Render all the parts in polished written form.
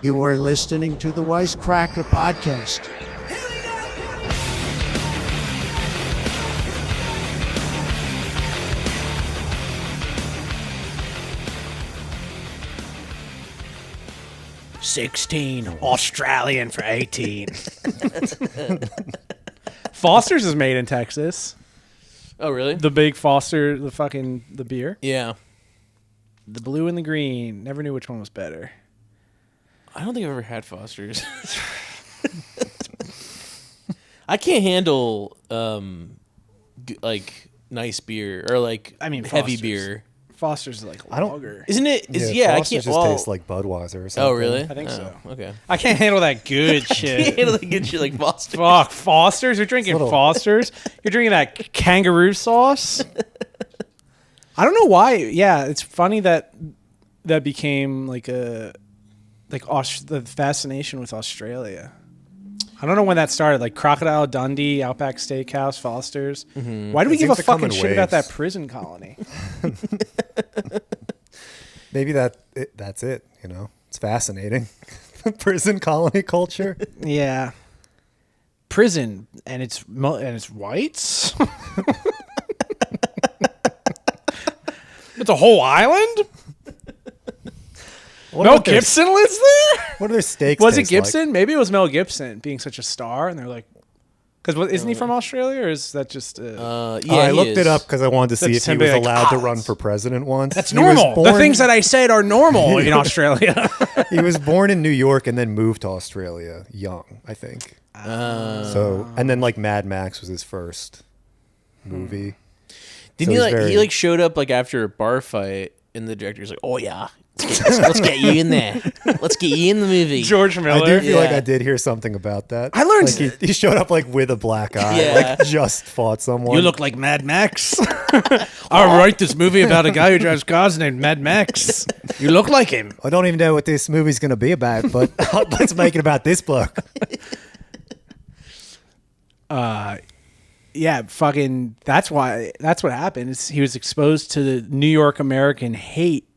You are listening to the Wisecracker podcast. 16, Australian for 18. Foster's is made in Texas. Oh, really? The big Foster, the beer. Yeah. The blue and the green. Never knew which one was better. I don't think I've ever had Foster's. I can't handle like nice beer or like heavy Foster's. Beer. Foster's is like lager. Isn't it? I Foster's can't. just tastes like Budweiser or something. Oh, really? I think so. Okay. I can't handle that good Can't shit. handle the good shit like Foster's. Fuck, Foster's? You're drinking Foster's? You're drinking that kangaroo sauce? I don't know why. Yeah, it's funny that became the fascination with Australia. I don't know when that started. Like Crocodile Dundee, Outback Steakhouse, Foster's. Mm-hmm. Why do we give a fucking shit about that prison colony? Maybe that's it. You know, it's fascinating. Prison colony culture. Yeah, prison and it's whites. It's a whole island. Mel Gibson lives there? What are their steaks? Was it taste Gibson? like? Maybe it was Mel Gibson being such a star, and they're like, because isn't he from Australia, or is that just? I looked it up because I wanted to see if he was allowed to run for president once. That's normal. The things that I said are normal in Australia. He was born in New York and then moved to Australia young, I think. And then like Mad Max was his first movie. Didn't he showed up like after a bar fight, and the director's like, "Oh yeah, let's get you in there. Let's get you in the movie." George Miller. I do feel like I did hear something about that. I learned he showed up like with a black eye, like just fought someone. You look like Mad Max. I'll write this movie about a guy who drives cars named Mad Max. You look like him. I don't even know what this movie's going to be about, but let's make it about this bloke. Yeah, fucking. That's what happened. He was exposed to the New York American hate,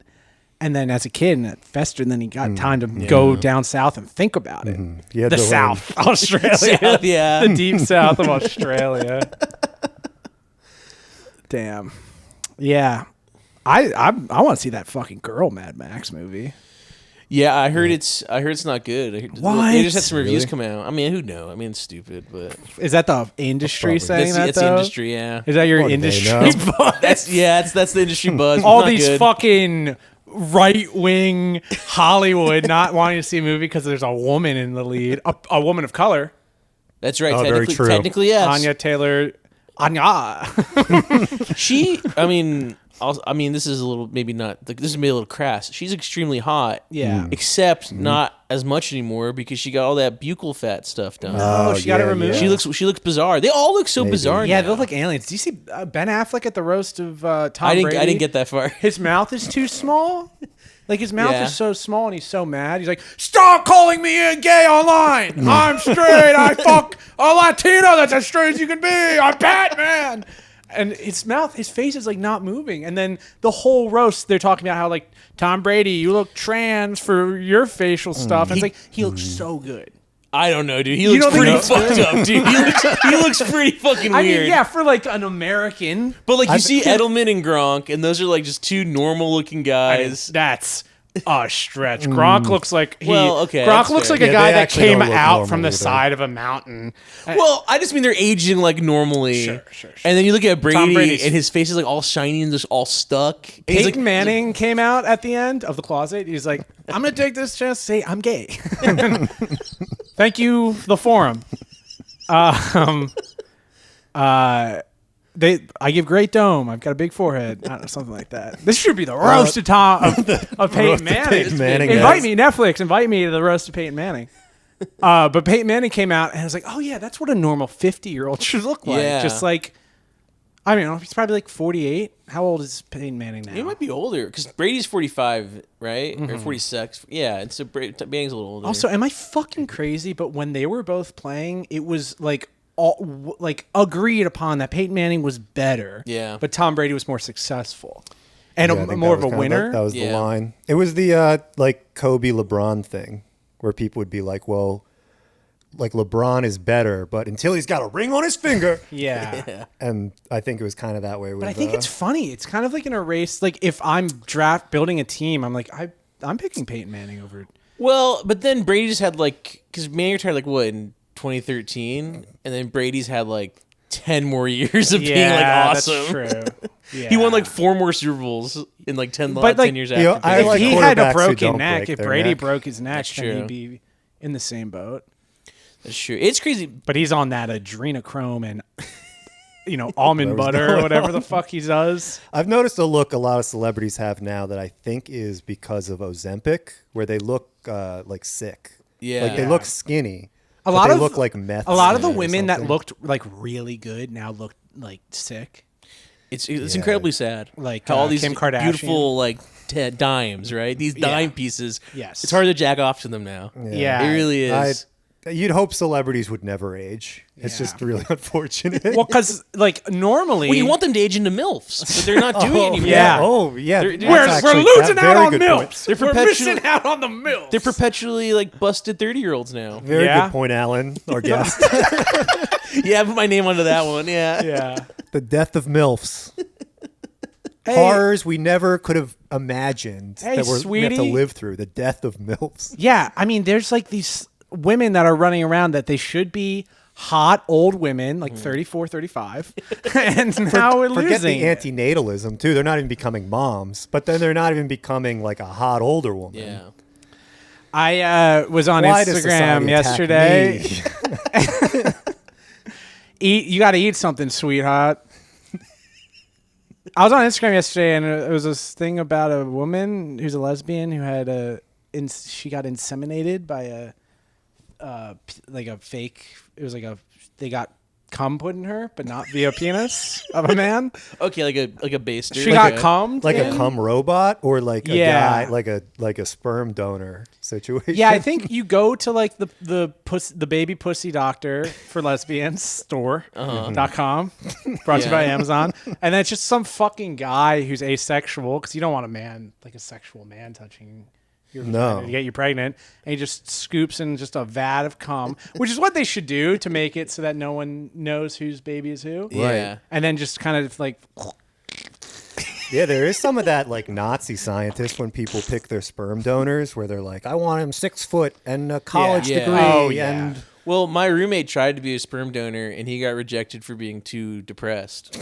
and then as a kid, and it festered. And then he got time to go down south and think about it. Mm-hmm. The South, Australia, South, yeah, the deep South of Australia. Damn. Yeah, I want to see that fucking girl Mad Max movie. Yeah, I heard it's not good. What? They just had some reviews come out. I mean, who knows? I mean, it's stupid, but Is that the industry saying that? that's the industry. Yeah, Is that your What do they industry know? buzz? that's the industry buzz. All Not these good. fucking right-wing Hollywood not wanting to see a movie because there's a woman in the lead, a woman of color, That's right. Oh, very true. Technically, yes. Anya Taylor. Anya. I mean, this is a little maybe not. This is maybe a little crass. She's extremely hot. Yeah. Except not as much anymore because she got all that buccal fat stuff done. Oh, she got it removed. She looks bizarre. They all look so bizarre. Yeah, now. they look like aliens. Do you see Ben Affleck at the roast of Tom Brady? I didn't get that far. His mouth is too small. Like his mouth Yeah. is so small and he's so mad. He's like, "Stop calling me gay online. I'm straight. I fuck a Latino that's as straight as you can be. I'm Batman." And his face is like not moving. And then the whole roast, they're talking about how like, Tom Brady, you look trans for your facial stuff. And it's like, he looks so good. I don't know, dude. He looks pretty fucked up, dude. He looks pretty fucking weird. I mean, yeah, for like an American. But like you see Edelman and Gronk, and those are like just two normal looking guys. That's a stretch. Gronk looks like Gronk looks like Yeah, a guy they that actually came don't look out normal from the either. side of a mountain. Well, I just mean they're aging like normally. Sure. And then you look at Brady, Brady's- and his face is like all shiny and just all stuck. And he's Peyton like, Manning came out at the end of the closet. He's like, "I'm gonna take this chance to say I'm gay." Thank you, the forum. I give great dome. I've got a big forehead. I don't know, something like that. This should be the roast of Peyton Manning. Invite me, Netflix. Invite me to the roast of Peyton Manning. But Peyton Manning came out and I was like, "Oh yeah, that's what a normal 50-year-old should look like." Yeah. Just like, I don't know, he's probably like 48. How old is Peyton Manning now? he might be older because Brady's 45, right? Or 46. Yeah, and so Manning's a little older. Also, am I fucking crazy? But when they were both playing, it was like agreed upon that Peyton Manning was better. Yeah. But Tom Brady was more successful and Yeah, I think more that of a was winner. That was the Yeah. line. It was the like Kobe LeBron thing where people would be like, well, like LeBron is better, but until he's got a ring on his finger. Yeah. And I think it was kind of that way with But I think it's funny. It's kind of like in a race. Like if I'm building a team, I'm like, I'm picking Peyton Manning over. Well, but then Brady just had like, because Manning retired like what in 2013, and then Brady's had like 10 more years of being like awesome. That's true. Yeah. He won like 4 more Super Bowls in like 10 years after. You know, I If like he had a quarterbacks who broken don't neck, break if their Brady neck. broke his neck, That's then true. he'd be in the same boat. That's true. It's crazy. But he's on that adrenochrome and almond butter or whatever the fuck he does. I've noticed a look a lot of celebrities have now that I think is because of Ozempic, where they look like sick. Yeah. Like they look skinny. A but lot they of look like meth. A lot of the or women that something. looked like really good now look like sick. It's incredibly sad. Like, how all these Kim Kardashian. beautiful like dimes, right? These dime pieces. Yes. It's hard to jack off to them now. Yeah. It really is. You'd hope celebrities would never age. It's just really unfortunate. Well, because like normally, Well, you want them to age into MILFs, but they're not doing it anymore. yeah. Oh, yeah. They're- That's we're actually losing that out very on good point. MILFs. They're We're perpetually- missing out on the MILFs. They're perpetually like busted 30-year-olds now. Very Yeah. good point, Alan, our guest. Yeah, put my name onto that one. Yeah. yeah. The death of MILFs. Hey, Horrors we never could have imagined Hey, that we have to sweetie. live through. The death of MILFs. yeah. I mean, there's like these women that are running around that they should be hot old women, like 34, 35, and now we're Forget losing. the antinatalism, too. They're not even becoming moms, but then they're not even becoming like a hot older woman. Yeah. I was on Why does Instagram society attack yesterday. me? You got to eat something, sweetheart. I was on Instagram yesterday, and it was this thing about a woman who's a lesbian who had she got inseminated by a fake. It was they got cum put in her, but not via penis of a man. Okay, like a baster. She Like got a- cummed. Like in. a cum robot or like a Yeah. guy, like a sperm donor situation. Yeah, I think you go to like the baby pussy doctor for lesbians store.com, brought to you by Amazon. And then it's just some fucking guy who's asexual because you don't want a sexual man touching your vagina to get you pregnant. And he just scoops in just a vat of cum, which is what they should do to make it so that no one knows whose baby is who. Yeah. And then just kind of like, Yeah, there is some of that like Nazi scientist when people pick their sperm donors where they're like, I want him 6 foot and a college Yeah. degree. Oh, yeah. And Well, my roommate tried to be a sperm donor, and he got rejected for being too depressed.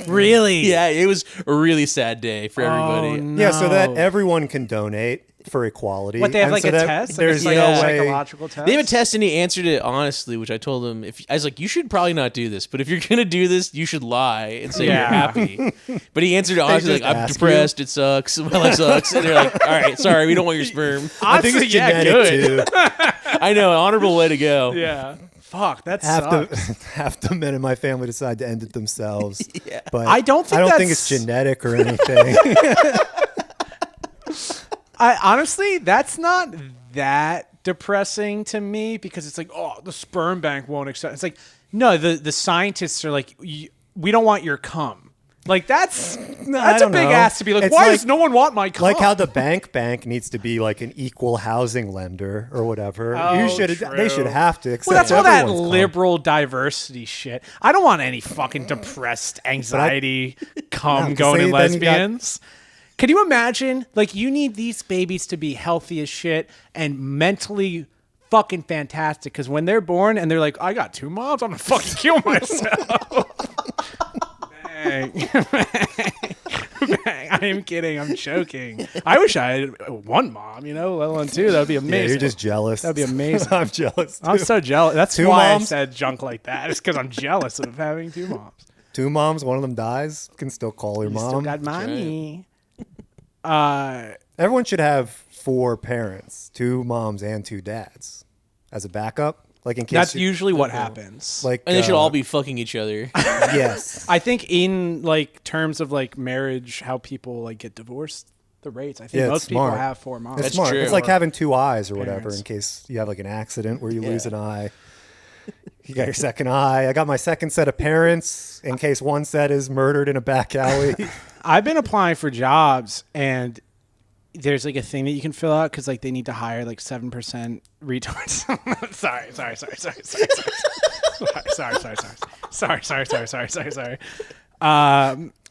really? Yeah, it was a really sad day for everybody. yeah, so that everyone can donate for equality. What, they have And like so a that test? There's like no a way. psychological test? They have a test, and he answered it honestly, which I told him. I was like, you should probably not do this, but if you're gonna do this, you should lie and say Yeah. you're happy. But he answered it honestly, just like, I'm ask depressed. It sucks. My life sucks. And they're like, all right, sorry, we don't want your sperm. I think it's genetic too. I know, honorable way to go. Yeah. Fuck, that half sucks. the half the men in my family decide to end it themselves. Yeah. But I don't think it's that's- genetic or anything. Honestly, that's not that depressing to me because it's like, oh, the sperm bank won't accept. It's like, no, the scientists are like, we don't want your cum. Like that's a don't big know. ass to be like, It's why like- does no one want my cum? Like how the bank needs to be like an equal housing lender or whatever. Oh, They true. should have to accept well, that's all that everyone's cum. liberal diversity shit. I don't want any fucking depressed anxiety cum No, 'cause going in then you got- lesbians. Can you imagine? Like, you need these babies to be healthy as shit and mentally fucking fantastic. Because when they're born and they're like, I got 2 moms, I'm gonna fucking kill myself. Bang. Bang. I am kidding. I'm joking. I wish I had 1 mom, let alone 2. That would be amazing. Yeah, you're just jealous. That'd be amazing. I'm jealous. I'm too. so jealous. That's 2 why moms? I said junk like that. It's because I'm jealous of having 2 moms. 2 moms, one of them dies. Can still call her You mom. still got mommy. Everyone should have 4 parents, 2 moms and 2 dads, as a backup. Like in case That's you- usually what happens. like And they should all be fucking each other. yes. I think in like terms of like marriage, how people like get divorced, the rates. I think Yeah, most it's people smart. have 4 moms. It's That's smart. true. It's like having 2 eyes or whatever Parents. in case you have like an accident where you lose an eye. You got your second eye. I got my second set of parents in case one set is murdered in a back alley. I've been applying for jobs and there's like a thing that you can fill out because like they need to hire like 7% retards. sorry.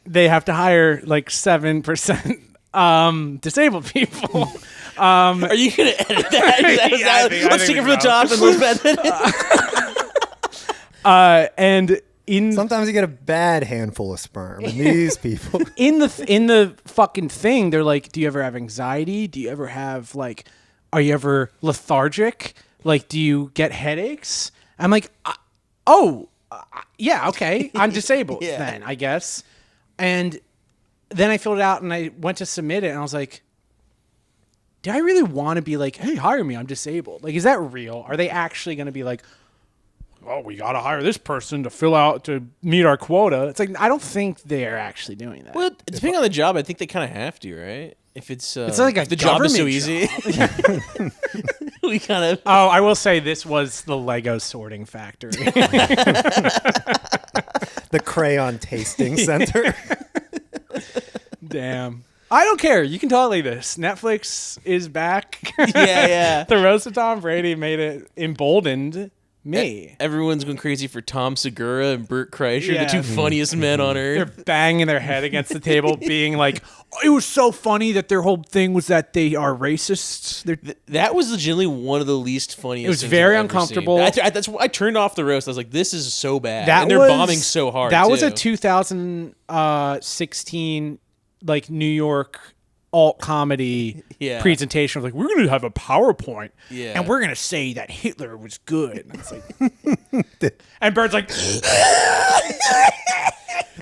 They have to hire like 7% disabled people. Are you gonna edit that? Let's take it from the top and let's bet that. And Sometimes you get a bad handful of sperm, and these people in the fucking thing, they're like, do you ever have anxiety? Do you ever have like, are you ever lethargic? Like, do you get headaches? I'm like, yeah, okay, I'm disabled then, I guess. And then I filled it out and I went to submit it, and I was like, do I really want to be like, hey, hire me, I'm disabled? Like, is that real? Are they actually going to be like, well, we got to hire this person to meet our quota? It's like, I don't think they're actually doing that. Well, depending on the job, I think they kind of have to, right? If it's like if the job is so easy, we kind of. Oh, I will say this was the Lego sorting factory. the crayon tasting center. Damn. I don't care. You can totally do this. Netflix is back. Yeah. The roast of Tom Brady made it emboldened me. Everyone's going crazy for Tom Segura and Bert Kreischer, Yeah. the two funniest men on They're earth. banging their head against the table, being like, oh, it was so funny that their whole thing was that they are racists. That was legitimately one of the least funniest. It was things very I've ever uncomfortable. seen. That's why I turned off the roast. I was like, "This is so bad," That and they're was- bombing so hard. That was too. a 2016 like New York alt comedy presentation of like, we're gonna have a PowerPoint and we're gonna say that Hitler was good. And it's like, and Bert's like,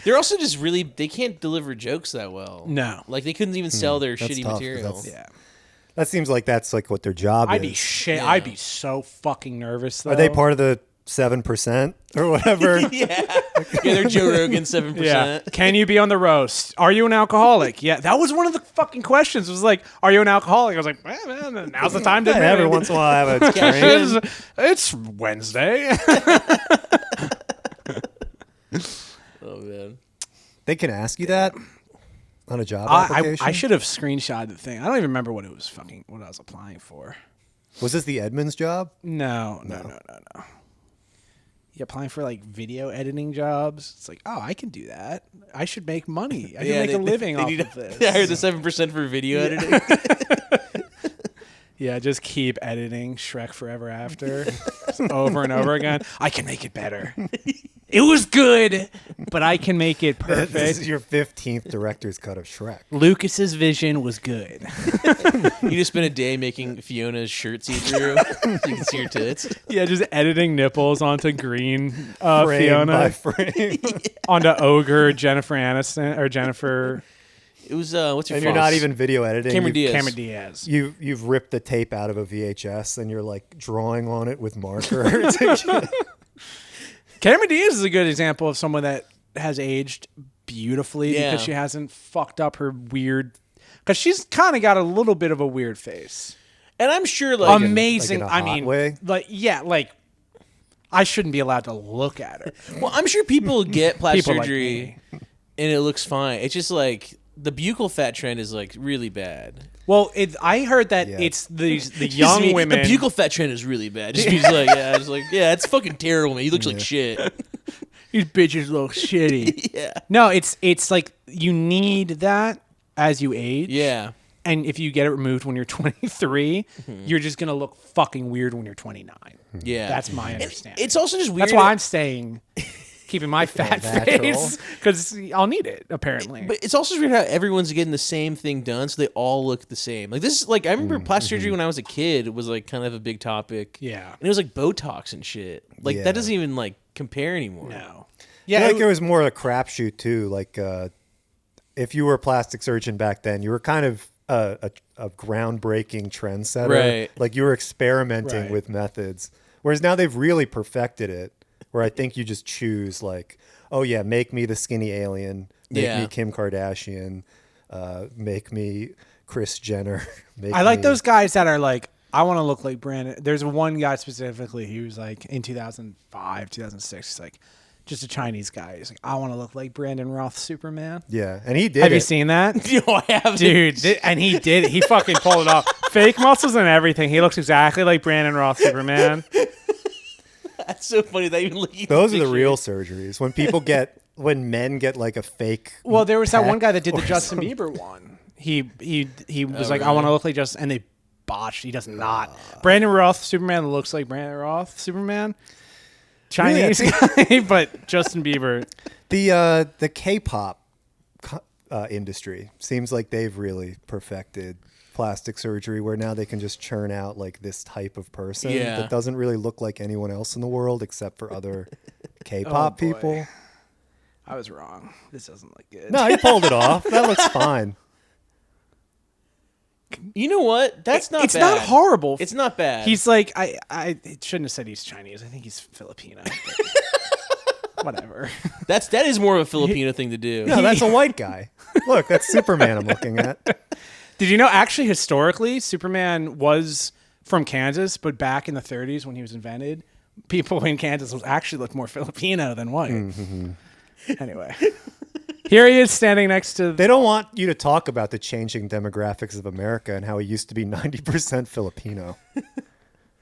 They're also just really they can't deliver jokes that well. No. Like they couldn't even sell their That's shitty tough, 'cause material. that's- That seems like that's like what their job I'd is. be shit. Yeah. I'd be so fucking nervous. Though. Are they part of the 7% or whatever? Yeah, they're Joe Rogan 7%. Yeah. Can you be on the roast? Are you an alcoholic? Yeah, that was one of the fucking questions. It was like, are you an alcoholic? I was like, man, now's the time to Yeah, admit every it. once in a while I have a drink. It's Wednesday. Oh man. They can ask you that on a job I application. should have screenshotted the thing. I don't even remember what it was what I was applying for. Was this the Edmonds job? No. You applying for like video editing jobs? It's like, oh, I can do that. I should make money. I can make a living off of this. They hired the 7% for video editing. Yeah, just keep editing Shrek Forever After over and over again. I can make it better. It was good, but I can make it This perfect. is your 15th director's cut of Shrek. Lucas's vision was good. You just spend a day making Fiona's shirt see through. So you can see her tits. Yeah, just editing nipples onto green Frame Fiona, by frame. onto ogre Jennifer Aniston or Jennifer It was what's your And you're false? not even video editing. Cameron You've- Diaz. Cameron Diaz. You've ripped the tape out of a VHS and you're like drawing on it with marker. Cameron Diaz is a good example of someone that has aged beautifully Yeah. because she hasn't fucked up her weird. Because she's kind of got a little bit of a weird face. And I'm sure like Amazing. like in a I hot mean, way? like I shouldn't be allowed to look at her. well, I'm sure people get plastic People like surgery and it looks fine. It's just like the buccal fat trend is like really bad. Well, I heard that Yeah. it's the Just young mean, women. The buccal fat trend is really bad. Just means like it's fucking terrible, man. He looks like shit. These bitches look shitty. Yeah. No, it's like you need that as you age. Yeah. And if you get it removed when you're 23, you're just gonna look fucking weird when you're 29. Yeah. That's my understanding. It's also just weird. That's why I'm staying, keeping my fat natural. face, because I'll need it apparently. But it's also weird how everyone's getting the same thing done, so they all look the same. Like this, like I remember plastic surgery when I was a kid was like kind of a big topic. Yeah. and it was like Botox and shit. Like Yeah. that doesn't even like compare anymore. No. I Yeah. feel like it was more a crapshoot too. Like if you were a plastic surgeon back then, you were kind of a groundbreaking trendsetter. Right. Like you were experimenting Right. with methods. Whereas now they've really perfected it. Where I think you just choose like, oh yeah, make me the skinny alien, make Yeah. me Kim Kardashian, make me Kris Jenner. I like those guys that are like, I want to look like Brandon. There's one guy specifically. He was like in 2005, 2006. He's like, just a Chinese guy. He's like, I want to look like Brandon Roth Superman. Yeah, and he did. Have you it. seen that? Yo, I have Dude, and he did it. He fucking pulled it off. Fake muscles and everything. He looks exactly like Brandon Roth Superman. That's so funny that even looking. Those are the real surgeries. When men get like a fake. Well, there was that one pec guy that did the or Justin something. Bieber one. He was like, I really? want to look like Justin, and they botched. He does not. Brandon Roth Superman looks like Brandon Roth Superman. Chinese guy, but Justin Bieber. The K-pop industry seems like they've really perfected plastic surgery, where now they can just churn out like this type of person that doesn't really look like anyone else in the world except for other K-pop boy. people. I was wrong. This doesn't look good. No, he pulled it off. That looks fine. You know what? That's not. It's bad. not horrible. It's not bad. He's like, I shouldn't have said he's Chinese. I think he's Filipino. but whatever. that is more of a Filipino thing to do. No, that's a white guy. Look, that's Superman I'm looking at. Did you know, actually, historically, Superman was from Kansas, but back in the 30s when he was invented, people in Kansas actually looked more Filipino than white. Mm-hmm. Anyway. Here he is standing next to... They don't want you to talk about the changing demographics of America and how he used to be 90% Filipino.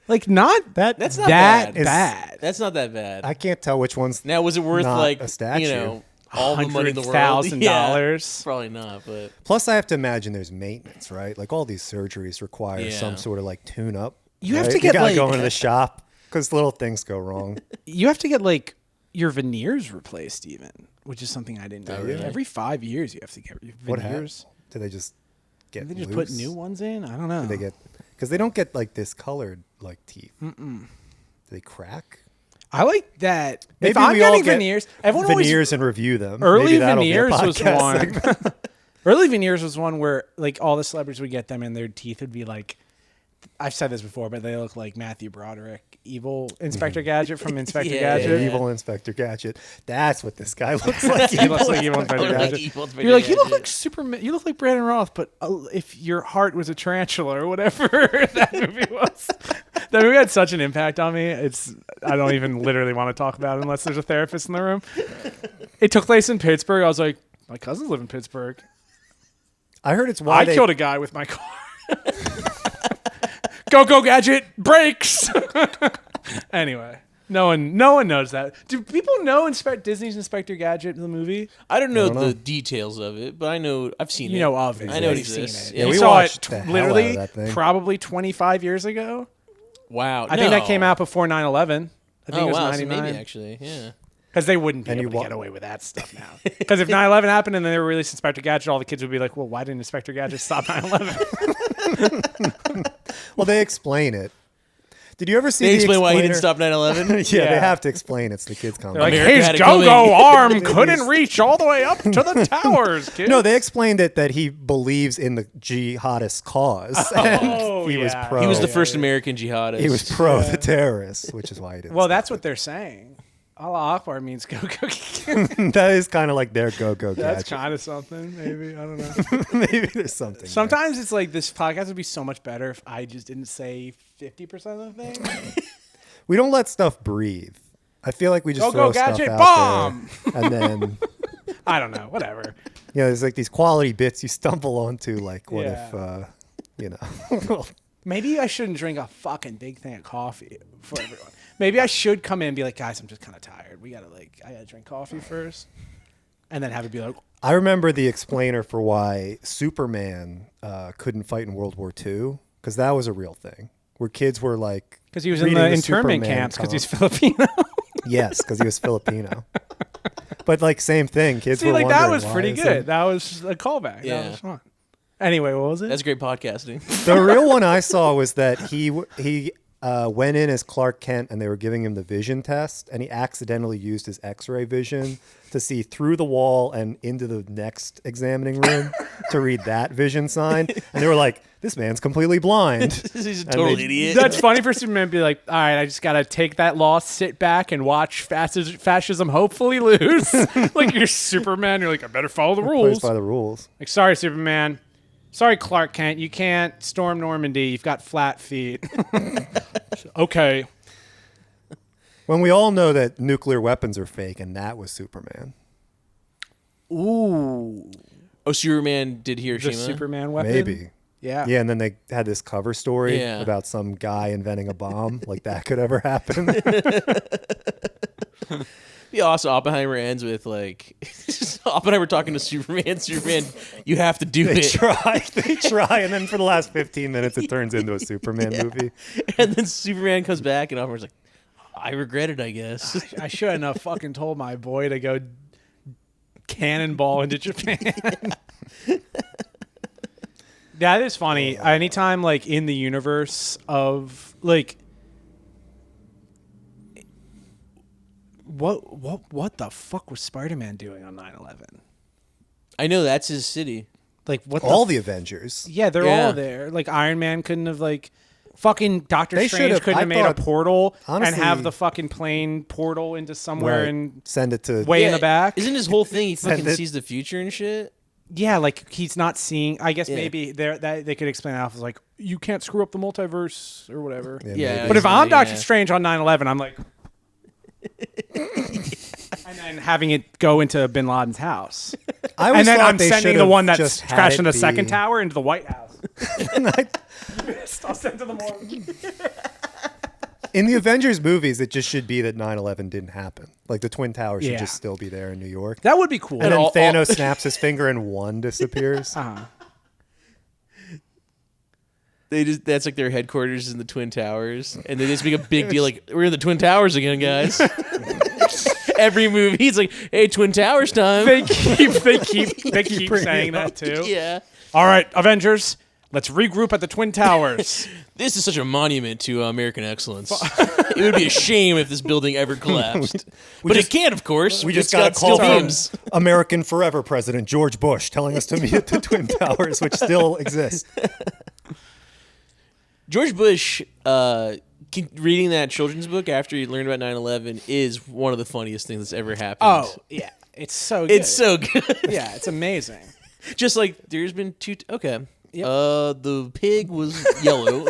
Like, not That's not that bad. bad. That's not that bad. I can't tell which one's Now, was it worth not like a statue. you know all the money in the world? $100,000. Yeah, probably not. But Plus, I have to imagine there's maintenance, right? Like all these surgeries require Yeah. some sort of like tune up. You have right? to get, you gotta like- go into the shop because little things go wrong. You have to get, like, your veneers replaced even, which is something I didn't know. really? Every 5 years you have to get your What veneers. happened? Do they just get? They just loose? put new ones in? I don't know. Do they get? Because they don't get like discolored like teeth. Do they crack? I like that. Maybe if I'm we all getting get veneers, everyone veneers always... and review them. Early Maybe that'll be a veneers was podcast one. segment. Early veneers was one where like all the celebrities would get them and their teeth would be like, I've said this before, but they look like Matthew Broderick, evil Inspector Gadget from Inspector Yeah. Gadget. Evil Inspector Gadget. That's what this guy looks like. He looks like evil Inspector Like Gadget. evil Inspector You're like, you look Gadget. like Superman. You look like Brandon Roth, but if your heart was a tarantula or whatever that movie was. That movie had such an impact on me. I don't even literally want to talk about it unless there's a therapist in the room. It took place in Pittsburgh. I was like, my cousins live in Pittsburgh. I heard it's why I they killed a guy with my car. Go Gadget brakes. Anyway, no one knows that. Do people know Disney's Inspector Gadget the movie? I don't know don't know. the details of it, but I've seen it. You know of it. I know it You've seen exists. it. Yeah, You we saw watched it the hell out literally of that thing. probably 25 years ago. Wow. I think that came out before 9/11. I think Oh it was wow. So 99. maybe actually, yeah. Because they wouldn't be And able you to get away with that stuff now. Because if 9/11 happened and then they were released Inspector Gadget, all the kids would be like, well, why didn't Inspector Gadget stop 9/11? Well, they explain it. Did you ever see? They the explain why he didn't explainer? stop 9/11. Yeah, Yeah. they have to explain. It's the kids' They're like, comment. America his had it go-go coming. arm couldn't reach all the way up to the towers, kid. No, they explained it that he believes in the jihadist cause, and he was yeah. pro. He was the yeah, first yeah. American jihadist. He was pro the terrorists, which is why he didn't. Well, stop that's what they're saying. Allah Akbar means go. it. That is kind of like their go-go That's gadget. kind of something, maybe. I don't know. Maybe there's something. there. Sometimes it's like this podcast would be so much better if I just didn't say 50% of the thing. We don't let stuff breathe. I feel like we just Go-go throw stuff gadget out bomb! there, and then I don't know. Whatever. there's like these quality bits you stumble onto. Like, what Yeah. if Maybe I shouldn't drink a fucking big thing of coffee for everyone. Maybe I should come in and be like, guys, I'm just kind of tired. I gotta drink coffee first. And then have it be like, I remember the explainer for why Superman couldn't fight in World War II, because that was a real thing, where kids were like, because he was in reading the internment Superman camps because he's comic. Filipino. Yes, because he was Filipino. But like same thing, kids See, were like that wondering was why pretty is good. it- That was a callback. Yeah. That was fun. Anyway, what was it? That's great podcasting. The real one I saw was that he went in as Clark Kent and they were giving him the vision test, and he accidentally used his X-ray vision to see through the wall and into the next examining room to read that vision sign. And they were like, "This man's completely blind." He's a And total they- idiot. That's funny for Superman to be like, all right, I just got to take that loss, sit back, and watch fascism hopefully lose. Like you're Superman. You're like, I better follow the Plays rules. by the rules. Like, sorry, Superman. Sorry, Clark Kent. You can't storm Normandy. You've got flat feet. Okay. When we all know that nuclear weapons are fake, and that was Superman. Ooh. Oh, Superman did Hiroshima? The Superman weapon? Maybe. Yeah. Yeah, and then they had this cover story Yeah. about some guy inventing a bomb. Like that could ever happen. Yeah, also Oppenheimer ends with like Oppenheimer talking to Superman. Superman, you have to do They it. try, and then for the last 15 minutes, it turns into a Superman movie. And then Superman comes back, and Oppenheimer's like, I regret it, I guess. I shouldn't have fucking told my boy to go cannonball into Japan. That is funny. Anytime, like, in the universe of, like, what the fuck was Spider-Man doing on 9/11? I know that's his city. Like, what All the Avengers. Yeah, they're Yeah. all there. Like, Iron Man couldn't have, like, fucking Doctor They Strange should've- couldn't I have made a thought, portal honestly, and have the fucking plane portal into somewhere Right. and Send it to way in the back. Isn't his whole thing he fucking it- sees the future and shit? Yeah, like he's not seeing. I guess Yeah. maybe that they could explain it off as like you can't screw up the multiverse or whatever. Yeah, maybe. But if I'm Doctor yeah. Strange on 9/11, I'm like, and then having it go into Bin Laden's house, I always and then thought I'm they sending the should've one that's just had crashed in it the second be- tower into the White House. I'll send to the morning. In the Avengers movies, it just should be that 9/11 didn't happen. Like the Twin Towers should Yeah. just still be there in New York. That would be cool. And then all- Thanos snaps his finger and one disappears. That's like their headquarters in the Twin Towers, and they just make a big deal like we're in the Twin Towers again, guys. Every movie, it's like, hey, Twin Towers time. they keep saying that too. Yeah. All right, Avengers, let's regroup at the Twin Towers. This is such a monument to American excellence. It would be a shame if this building ever collapsed. But it can't, of course. We just It's got a got call steel from beams. American Forever President George Bush telling us to meet at the Twin Towers, which still exist. George Bush, reading that children's book after he learned about 9/11 is one of the funniest things that's ever happened. Oh yeah, it's so good. It's so good. Yeah, it's amazing. Just like there's been two. Okay. Yep. The pig was yellow.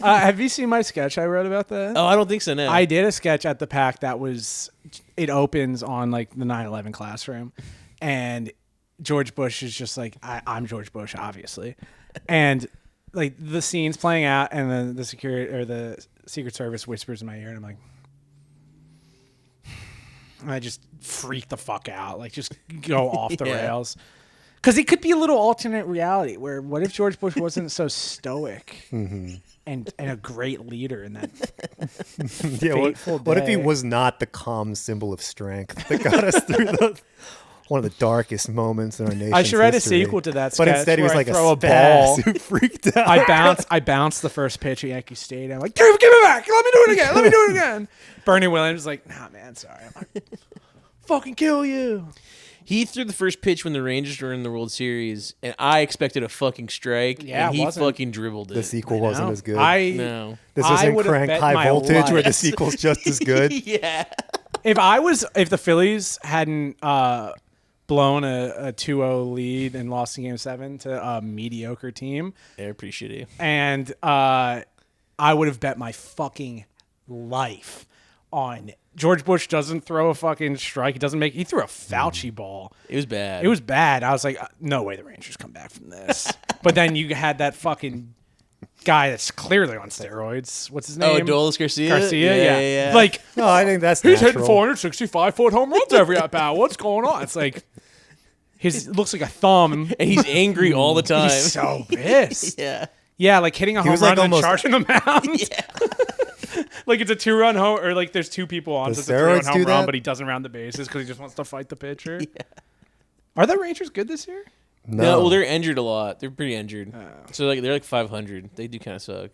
Have you seen my sketch I wrote about that? Oh, I don't think so. No. I did a sketch at the PAC that was, it opens on like the 9/11 classroom, and George Bush is just like, I'm George Bush, obviously, and like the scene's playing out, and then the security or the Secret Service whispers in my ear, and I'm like, and I just freak the fuck out, like just go off the Yeah. rails. Because it could be a little alternate reality where what if George Bush wasn't so stoic and a great leader in that Yeah, fateful what if he day? was not the calm symbol of strength that got us through one of the darkest moments in our nation's I should write history? a sequel to that But sketch instead he was where I like a throw a spaz ball. who freaked out. I bounced the first pitch at Yankee Stadium. I'm like, give it back. Let me do it again. Let me do it again. Bernie Williams is like, nah, man, sorry. I'm like, fucking kill you. He threw the first pitch when the Rangers were in the World Series, and I expected a fucking strike, Yeah, and it he wasn't. fucking dribbled it. The sequel wasn't No, as good. No. This I isn't would've Crank bet High my Voltage where life. the sequel's just as good. Yeah. If the Phillies hadn't blown a 2-0 lead and lost in Game 7 to a mediocre team, They're pretty shitty. and I would have bet my fucking life on George Bush doesn't throw a fucking strike. He threw a Fauci ball. It was bad. It was bad. I was like, no way the Rangers come back from this. But then you had that fucking guy that's clearly on steroids. What's his name? Adolis Garcia? Garcia, yeah. Like, No, I think that's he's natural. hitting 465-foot home runs every at bat. What's going on? It's like, it looks like a thumb. And he's angry all the time. He's so pissed. Yeah. Yeah, like hitting a home was run like and almost- charging the mound. Like it's a 2-run home, or like there's two people on, so Does it's a 3-run steroids home do run, that? but he doesn't round the bases because he just wants to fight the pitcher. Yeah. Are the Rangers good this year? No, well, they're injured a lot. They're pretty injured. So they're like 500. They do kind of suck.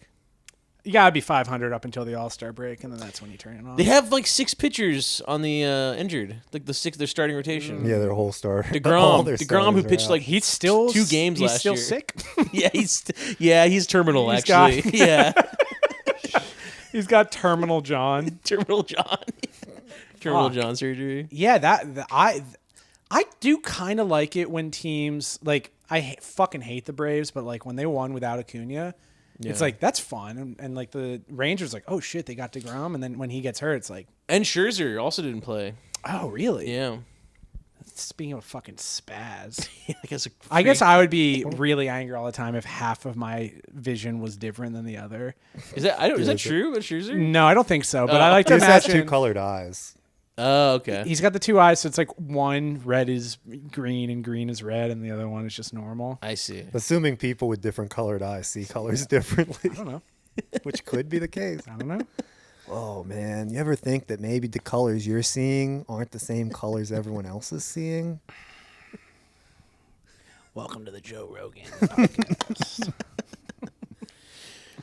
You gotta be 500 up until the All-Star break, and then that's when you turn it on. They have like 6 pitchers on the injured, like their starting rotation. Yeah, their whole star. all DeGrom, their DeGrom who starters are pitched out. like he's still 2 games he's last still year. sick. he's terminal He's actually. got- Yeah, He's got terminal John. terminal John, terminal Fuck. John surgery. Yeah, I do kind of like it when teams like fucking hate the Braves, but like when they won without Acuna, It's like, that's fun. And like the Rangers like, oh shit, they got DeGrom. And then when he gets hurt, it's like, And Scherzer also didn't play. oh, really? Yeah. Speaking of fucking spaz. I guess I would be really angry all the time if half of my vision was different than the other. Is that true with Scherzer? No, I don't think so. But I like He to just has imagine 2 colored eyes. Oh, okay. he's got the 2 eyes, so it's like one red is green and green is red, and the other one is just normal. I see. Assuming people with different colored eyes see colors differently, I don't know. which could be the case. I don't know. Oh man, you ever think that maybe the colors you're seeing aren't the same colors everyone else is seeing? Welcome to the Joe Rogan podcast.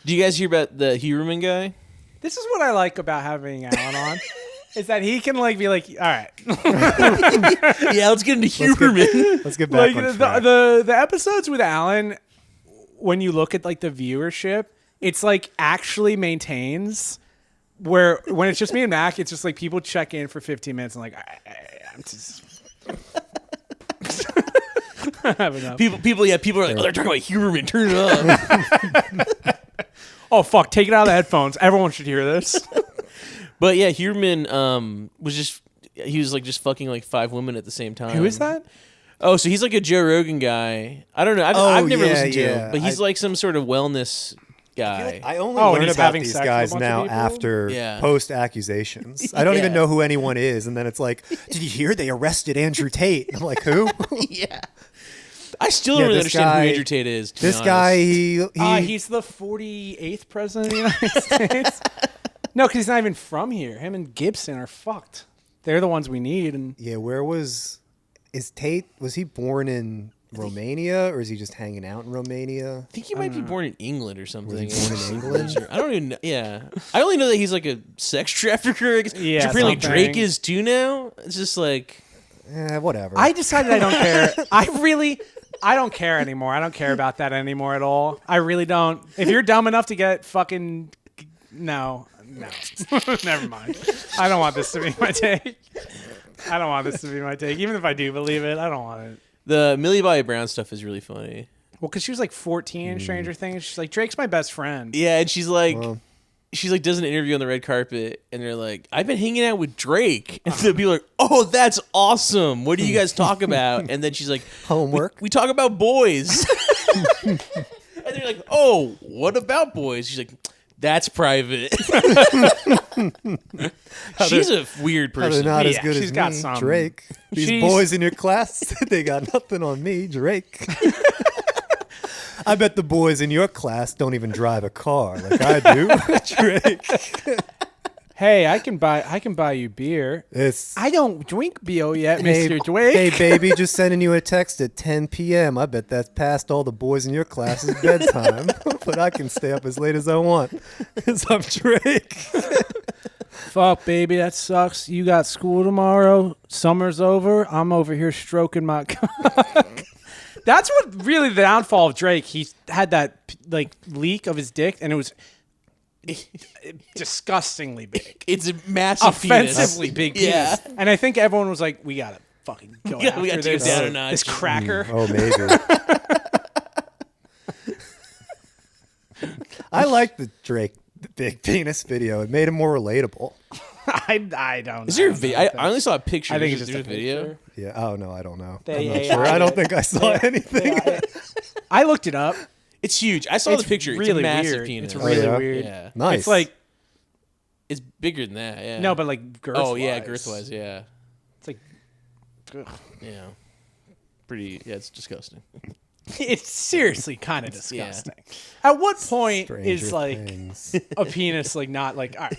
Do you guys hear about the Huberman guy? This is what I like about having Alan on. Is that he can like be like, all right, Yeah, let's get into Huberman. Let's get back like on track. the episodes with Alan, when you look at like the viewership, it's like actually maintains. Where when it's just me and Mac, it's just like people check in for 15 minutes and like I'm just I have enough. People are like, oh, they're talking about Huberman. Turn it up. Oh fuck, take it out of the headphones. Everyone should hear this. But yeah, Huberman he was like just fucking like 5 women at the same time. Who is that? Oh, so he's like a Joe Rogan guy. I don't know. I've never listened to him, but he's like some sort of wellness guy. I only and learn he's about having these sex with a guys bunch of now people? after post accusations. I don't even Yeah. know who anyone is, and then it's like, did you hear they arrested Andrew Tate? I'm like, who? Yeah. I still don't really this understand guy- who Andrew Tate is. To This be guy, He's the 48th president of the United States. No, because he's not even from here. Him and Gibson are fucked. They're the ones we need. And yeah. Is Tate? Was he born in Romania, or is he just hanging out in Romania? I think he might be born in England or something. Was he born in England? I don't even know. Yeah. I only know that he's like a sex trafficker. I guess. Yeah, Which apparently something. Drake is too now. It's just like, Whatever. I decided I don't care. I don't care anymore. I don't care about that anymore at all. I really don't. If you're dumb enough to get fucking... No. Never mind. I don't want this to be my take. Even if I do believe it, I don't want it. the Millie Bobby Brown stuff is really funny. Well, because she was like 14 in Stranger Things. She's like, Drake's my best friend. Yeah, and she's like does an interview on the red carpet, and they're like, I've been hanging out with Drake. And so people are like, oh, that's awesome. What do you guys talk about? And then she's like, Homework? We talk about boys. And they're like, oh, what about boys? She's like, that's private. She's a weird They're person. not as Yeah, good she's as got me, some- Drake. These she's- boys in your class, they got nothing on me, Drake. I bet the boys in your class don't even drive a car like I do, Drake. Hey, I can buy you beer. It's I don't drink beer yet, hey, Mr. Drake. hey, baby, just sending you a text at 10 p.m. I bet that's past all the boys in your class's bedtime, but I can stay up as late as I want because I'm Drake. Fuck, baby, that sucks. You got school tomorrow. Summer's over. I'm over here stroking my cock. That's what really the downfall of Drake. He had that like leak of his dick, and it was disgustingly big, It's a massive offensively penis. big Yeah. penis. And I think everyone was like, "We gotta fucking go Yeah, after we gotta take this, it down a notch. this cracker." Oh, maybe. I like the Drake big penis video. It made him more relatable. I don't. Is there a I don't video? know I if only saw a picture. I think Is it's there just a video. video. Yeah. Oh no, I don't know. They- I'm not yeah, sure. yeah, I don't think I saw anything. I looked it up. It's huge. I saw the picture. It's really a massive weird. penis. It's really yeah? weird. Yeah. Nice. It's like It's bigger than that. Yeah. no, but like girth. Oh yeah, girth wise. Yeah. It's like ugh. Yeah. Pretty. Yeah, it's disgusting. It's seriously kind of disgusting. At what point is Stranger like Things. a penis like not like all right.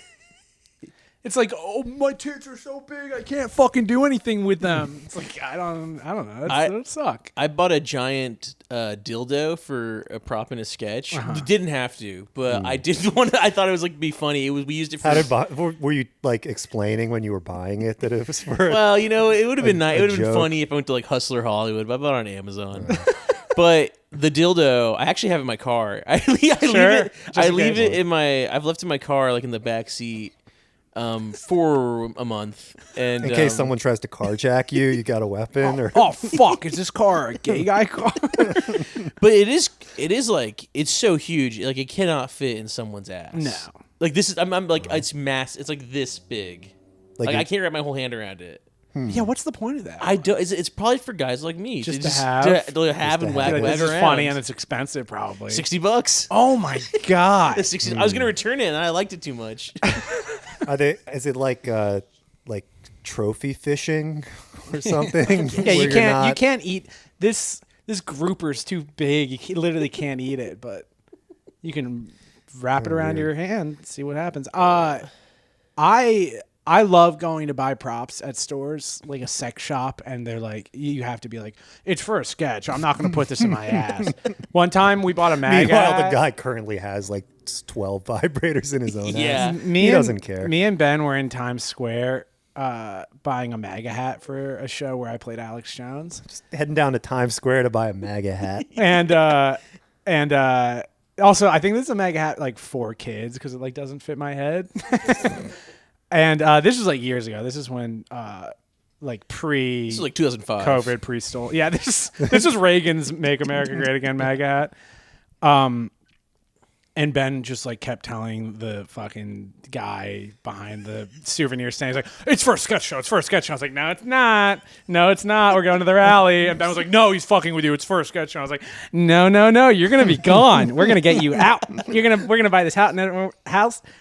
It's like, oh, my tits are so big, I can't fucking do anything with them. It's like I don't know. That would suck. I bought a giant dildo for a prop in a sketch. You didn't have to, but I did want. I thought it was like be funny. We used it for. How did were you like explaining when you were buying it that it was for? Well, you know, it would have been nice. It would have been joke. funny if I went to like Hustler Hollywood, but I bought it on Amazon. But the dildo, I actually have in my car. I leave Sure. it. Just I in leave case. it in my. I've left it in my car, like in the back seat. for a month. And In case someone tries to carjack you, you got a weapon. Or Oh fuck! Is this car a gay guy car? but it is like it's so huge, like it cannot fit in someone's ass. No. Like this is I'm like it's mass. It's like this big. Like I can't wrap my whole hand around it. Yeah, what's the point of that? I don't. It's probably for guys like me Just They to have? to have and whack Like, whack this is around. funny and it's expensive, probably. $60. Oh my god! 60. I was gonna return it, and I liked it too much. are they? Is it like trophy fishing or something? Yeah, where you you're can't. not- You can't eat this. This grouper's too big. Literally can't eat it, but you can wrap it around your hand. See what happens. I love going to buy props at stores, like a sex shop, and they're like, you have to be like, it's for a sketch. I'm not going to put this in my ass. One time we bought a mag Meanwhile, hat. the guy currently has like 12 vibrators in his own Yeah. ass. He doesn't care. Me and Ben were in Times Square buying a MAGA hat for a show where I played Alex Jones. Heading down to Times Square to buy a MAGA hat. And also, I think this is a MAGA hat like for kids because it like doesn't fit my head. And this was like years ago. This is when like pre This is like 2005. COVID pre-stole. Yeah, this was Reagan's "Make America Great Again" MAGA hat. And Ben just like kept telling the fucking guy behind the souvenir stand, he's like, it's for a sketch show. It's for a sketch show. I was like, no, it's not. No, it's not. We're going to the rally. And Ben was like, no, he's fucking with you. It's for a sketch show. I was like, no. You're going to be gone. We're going to get you out. We're going to buy this hat and then we're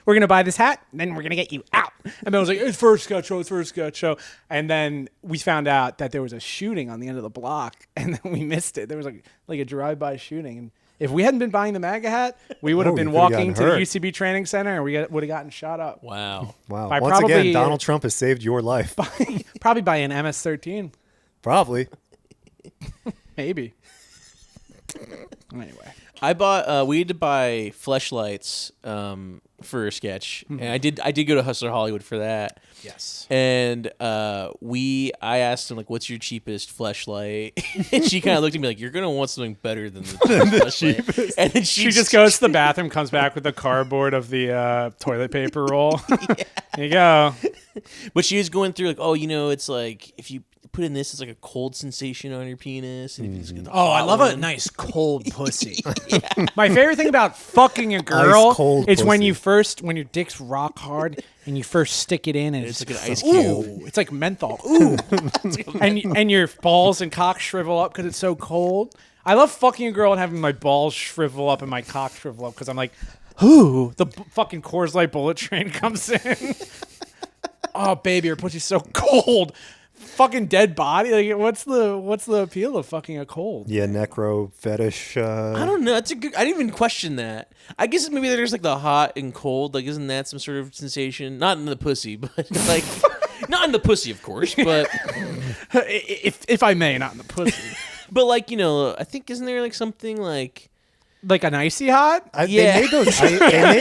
going to buy this hat. And then we're going to get you out. And Ben was like, it's for a sketch show. It's for a sketch show. And then we found out that there was a shooting on the end of the block and then we missed it. There was like a drive-by shooting. And if we hadn't been buying the MAGA hat, we would have been you could've walking to gotten the hurt. UCB training center and we would have gotten shot up. Wow. Wow. By Once probably- again, Donald Trump has saved your life. Probably by an MS-13. Probably. Maybe. Anyway. I bought. We had to buy fleshlights for a sketch, and I did go to Hustler Hollywood for that. Yes. And I asked him like, "What's your cheapest fleshlight?" And she kind of looked at me like, "You're gonna want something better than the cheapest." And then She just goes to the bathroom, comes back with the cardboard of the toilet paper roll. There you go. But she was going through like, "Oh, it's like if you put in this, it's like a cold sensation on your penis." And if you just get the Oh, I hot love a one- nice cold pussy. My favorite thing about fucking a girl Ice-cold is when pussy. when your dick's rock hard and you first stick it in and It's like an ice ooh, cube. it's like menthol. Ooh. and your balls and cock shrivel up because it's so cold. I love fucking a girl and having my balls shrivel up and my cock shrivel up because I'm like, ooh, the fucking Coors Light bullet train comes in. Oh, baby, your pussy's so cold. Fucking dead body. Like, what's the appeal of fucking a cold? Yeah, necro fetish. I don't know. It's a good. I didn't even question that. I guess maybe there's like the hot and cold. Like, isn't that some sort of sensation? Not in the pussy, but like, not in the pussy, of course. But If I may, not in the pussy. but like I think isn't there like something like Like an icy hot? Yeah. They made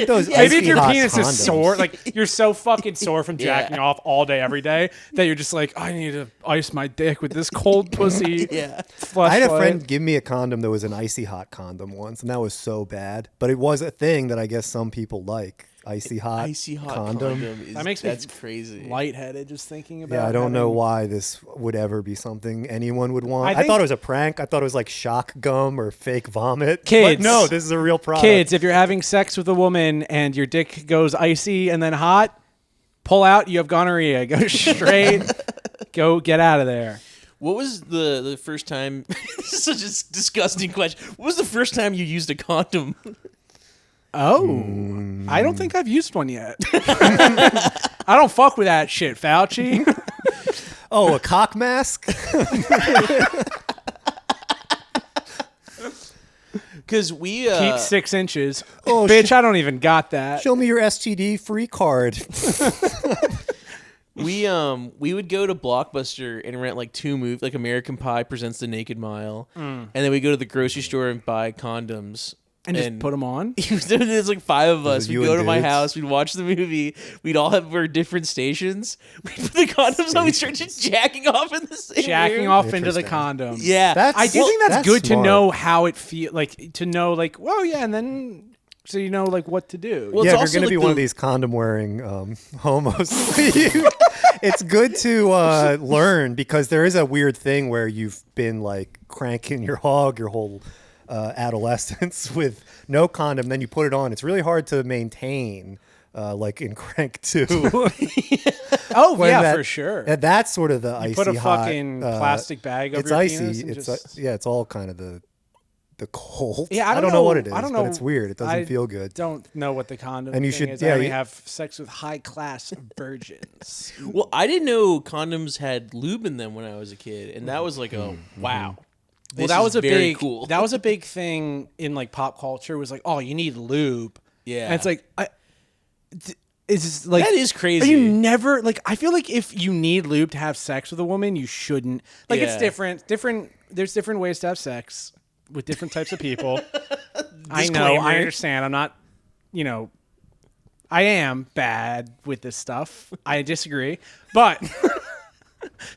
those Maybe if icy your hot penis condoms. is sore, like you're so fucking sore from Yeah. jacking off all day, every day, that you're just like, I need to ice my dick with this cold pussy. yeah. I had a Fleshlight. friend give me a condom that was an icy hot condom once, and that was so bad. But it was a thing that I guess some people like. Icy hot condom. Is, That makes me that's crazy. lightheaded just thinking about. Yeah, I don't know having- why this would ever be something anyone would want. I I, think- thought it was a prank. I thought it was like shock gum or fake vomit. Kids. But no, this is a real product. Kids, if you're having sex with a woman and your dick goes icy and then hot, pull out. You have gonorrhea. Go straight. Go get out of there. What was the first time? This is such a disgusting question. What was the first time you used a condom? Oh, I don't think I've used one yet. I don't fuck with that shit, Fauci. Oh, a cock mask? Because we Keep 6 inches. Oh, Bitch, I don't even got that. Show me your STD free card. we would go to Blockbuster and rent like 2 movies, like American Pie Presents the Naked Mile, and then we go to the grocery store and buy condoms. And just put them on. There's like 5 of us. it We'd you go and to my dudes? house. We'd watch the movie. We'd all have our different stations. We'd put the condoms on. We'd start just jacking off in the same Jacking room. off into the Interesting. condom. Yeah. That's- I do Well, think that's that's good to smart. know how it feels. Like, to know, like, well, yeah, and then so you know like what to do. Well, yeah, it's if also you're going to like be one of these condom wearing homos, it's good to learn, because there is a weird thing where you've been like cranking your hog your whole adolescence with no condom, then you put it on. It's really hard to maintain, like in Crank 2. Oh When yeah, that- for sure. And that's sort of the icy Put a hot, fucking plastic bag over it's your icy. penis and It's just- yeah, it's all kind of the cold. Yeah, I don't know what it is, I don't but know. it's weird. It doesn't I feel good. Don't know what the condom And you thing should- is. yeah, I only you- have sex with high class virgins. Well, I didn't know condoms had lube in them when I was a kid, and that was like, oh wow. Well, This that is was a very big cool. That was a big thing in like pop culture. Was like, oh, you need lube. Yeah. and it's like, it's like That is crazy. You never like. I feel like if you need lube to have sex with a woman, you shouldn't. Like it's Yeah. different. There's different ways to have sex with different types of people. I know. Disclaimer. I understand. I'm not. I am bad with this stuff. I disagree, but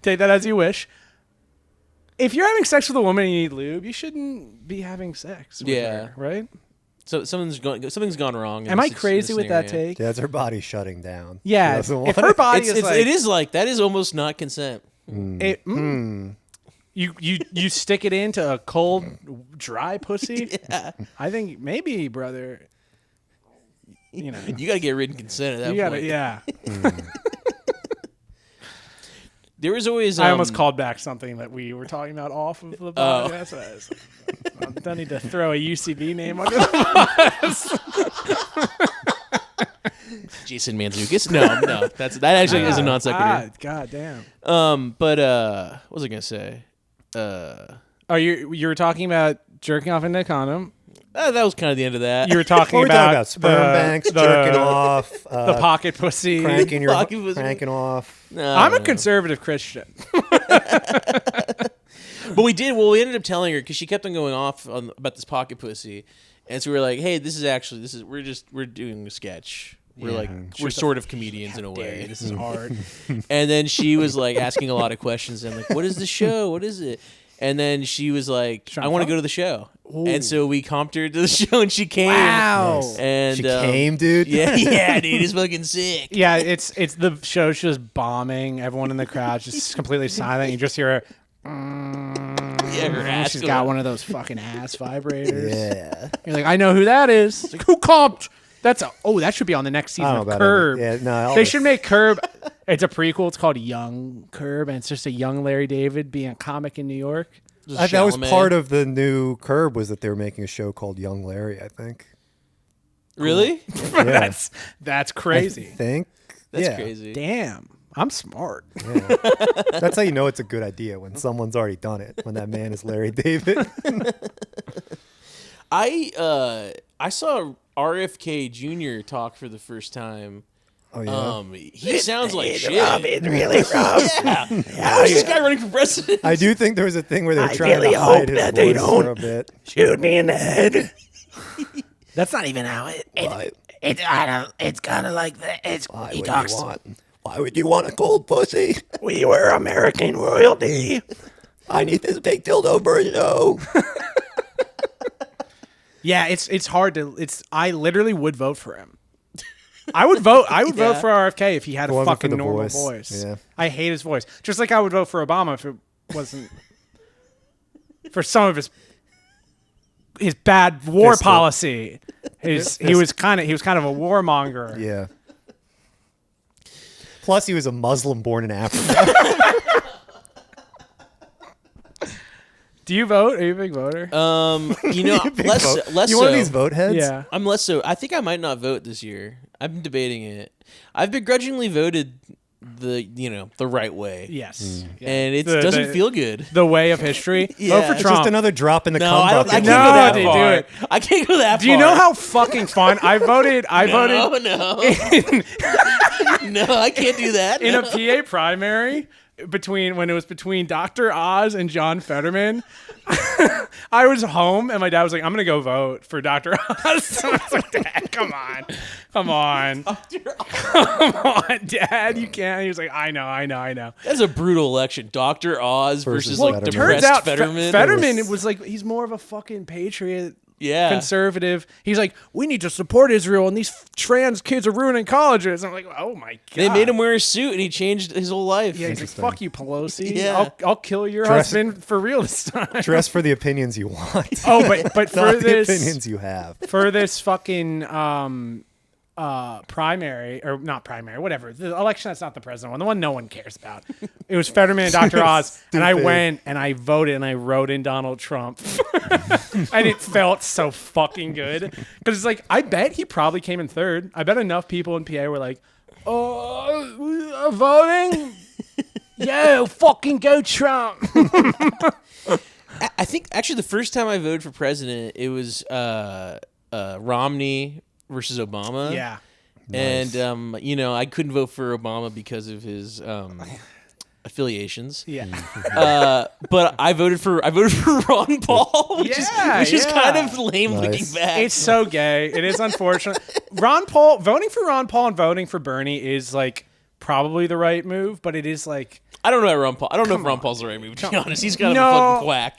take that as you wish. If you're having sex with a woman and you need lube, you shouldn't be having sex with her, right? So something's gone wrong. in Am I this- in crazy this with that scenario. take? Yeah, it's her body shutting down. She Yeah, doesn't if want her it. body is like It is like that is almost not consent. You stick it into a cold, dry pussy. Yeah. I think maybe, brother. You gotta get written consent at that You point. gotta, yeah. There was always. I almost called back something that we were talking about off of the podcast. I don't need to throw a UCB name under the Jason Mantzoukas. No, that actually is a non sequitur. God damn. But what was I gonna say? Oh, you were talking about jerking off into a condom. That was kind of the end of that. You were talking We're talking about sperm the- banks, the- jerking off, the pocket pussy. cranking Pocket off. No, I'm a no. conservative Christian. But we did. Well, we ended up telling her because she kept on going off about this pocket pussy, and so we were like, "Hey, we're doing a sketch. We're sort of comedians in a way. This is hard. And then she was like asking a lot of questions. And I'm like, "What is the show? What is it?" And then she was like, "I want to go to the show." And so we comped her to the show, and she came. Wow. And She came, dude. Yeah, dude, it's fucking sick. Yeah, it's the show's just bombing. Everyone in the crowd just completely silent. You just hear her. Yeah, her ass She's going got up. one of those fucking ass vibrators. Yeah. You're like, I know who that is. It's like, who comped? That should be on the next season I don't of know about Curb. it. Yeah, no, They should make Curb. It's a prequel. It's called Young Curb, and it's just a young Larry David being a comic in New York. That was part of the new Curb, was that they were making a show called Young Larry, I think. Really? Yeah. That's I crazy. think. That's yeah. crazy. Damn, I'm smart. Yeah. That's how you know it's a good idea, when someone's already done it, when that man is Larry David. I saw RFK Jr. talk for the first time. Oh, yeah. He sounds like shit. Really, Rob? Yeah. How's this guy running for president? I do think there was a thing where they were I trying really to hide hope his that they voice don't- for a bit. Shoot me in the head. That's not even how Why? it's kind of like that. He talks. Why would you want a cold pussy? We were American royalty. I need this big dildo for a show. Yeah, it's hard to. I literally would vote for him. I would vote Yeah. for RFK if he had It a wasn't for fucking the normal voice. voice. Yeah. I hate his voice. Just like I would vote for Obama if it wasn't for some of his bad war Fiscal. policy. He was kind of a warmonger. Yeah. Plus, he was a Muslim born in Africa. Do you vote? Are you a big voter? Less You so. one of these vote heads? yeah. I'm less so. I think I might not vote this year. I've been debating it. I've begrudgingly voted the right way. Yes. Yeah. And it The- doesn't the- feel good. The way of history. Yeah. Vote for It's Trump. Just another drop in the No, cum I bucket. can't No, go that they do far. it. I can't go that far. Do you know how fucking fun I voted? I voted No, no, I can't do that. in no. a PA primary when it was between Dr. Oz and John Fetterman. I was home and my dad was like, "I'm gonna go vote for Dr. Oz." I was like, "Dad, come on, come on, Dad, you can't." He was like, "I know." That's a brutal election. Dr. Oz versus Versus like Fetterman. depressed Turns out Fetterman. Fetterman was like, he's more of a fucking patriot. Yeah. conservative. He's like, we need to support Israel, and these trans kids are ruining colleges. I'm like, oh my god. They made him wear a suit, and he changed his whole life. Yeah, he's like, fuck you, Pelosi. Yeah. I'll kill your husband for real this time. Dress for the opinions you want. Oh, but for Not the this opinions you have. for this fucking primary, or not primary, whatever, the election that's not the president one, the one no one cares about. It was Fetterman and Dr. Oz, and I went and I voted and I wrote in Donald Trump. And it felt so fucking good. Because it's like, I bet he probably came in third. I bet enough people in PA were like, voting? Yo, fucking go Trump. I think actually the first time I voted for president, it was Romney versus Obama. Yeah. And I couldn't vote for Obama because of his affiliations. Yeah. But I voted for Ron Paul, which is kind of lame looking back. It's so gay. It is unfortunate. Voting for Ron Paul and voting for Bernie is like probably the right move, but it is like, I don't know about Ron Paul. I don't know if Ron Paul's the right move, to be honest. He's kind of a fucking quack.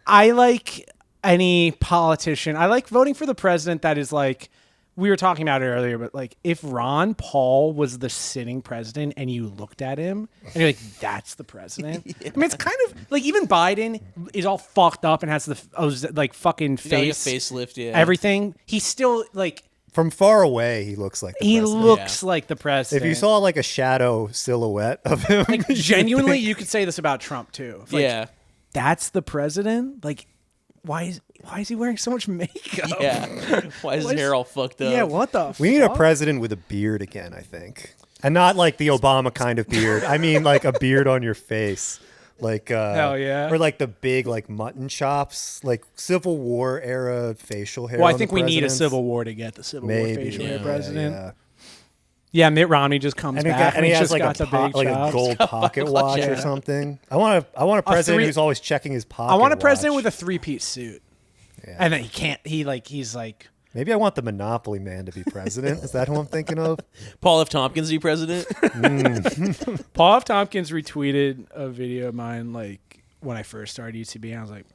I like any politician. I like voting for the president that is like, we were talking about it earlier, but like if Ron Paul was the sitting president and you looked at him and you're like, that's the president. Yeah. I mean, it's kind of like even Biden is all fucked up and has the like fucking face, like a facelift, yeah. Everything. He's still like, from far away, he looks like the president. He looks like the president. If you saw like a shadow silhouette of him, like genuinely, you could say this about Trump too. Like, yeah, that's the president. Like, why is he wearing so much makeup? Yeah, why is his hair all fucked up? Yeah, what the? We need a president with a beard again, I think, and not like the Obama kind of beard. I mean, like a beard on your face. Like hell yeah, or like the big like mutton chops, like Civil War era facial hair. Well, I think we need a Civil War to get the Civil War facial hair president. Yeah, Mitt Romney just comes back and he has just like got the big like a gold pocket watch or something. I want a president who's always checking his pocket. I want a president with a 3-piece suit. Yeah. And then he's like. Maybe I want the Monopoly man to be president. Is that who I'm thinking of? Paul F. Tompkins to be president? Paul F. Tompkins retweeted a video of mine like when I first started UCB. And I was like,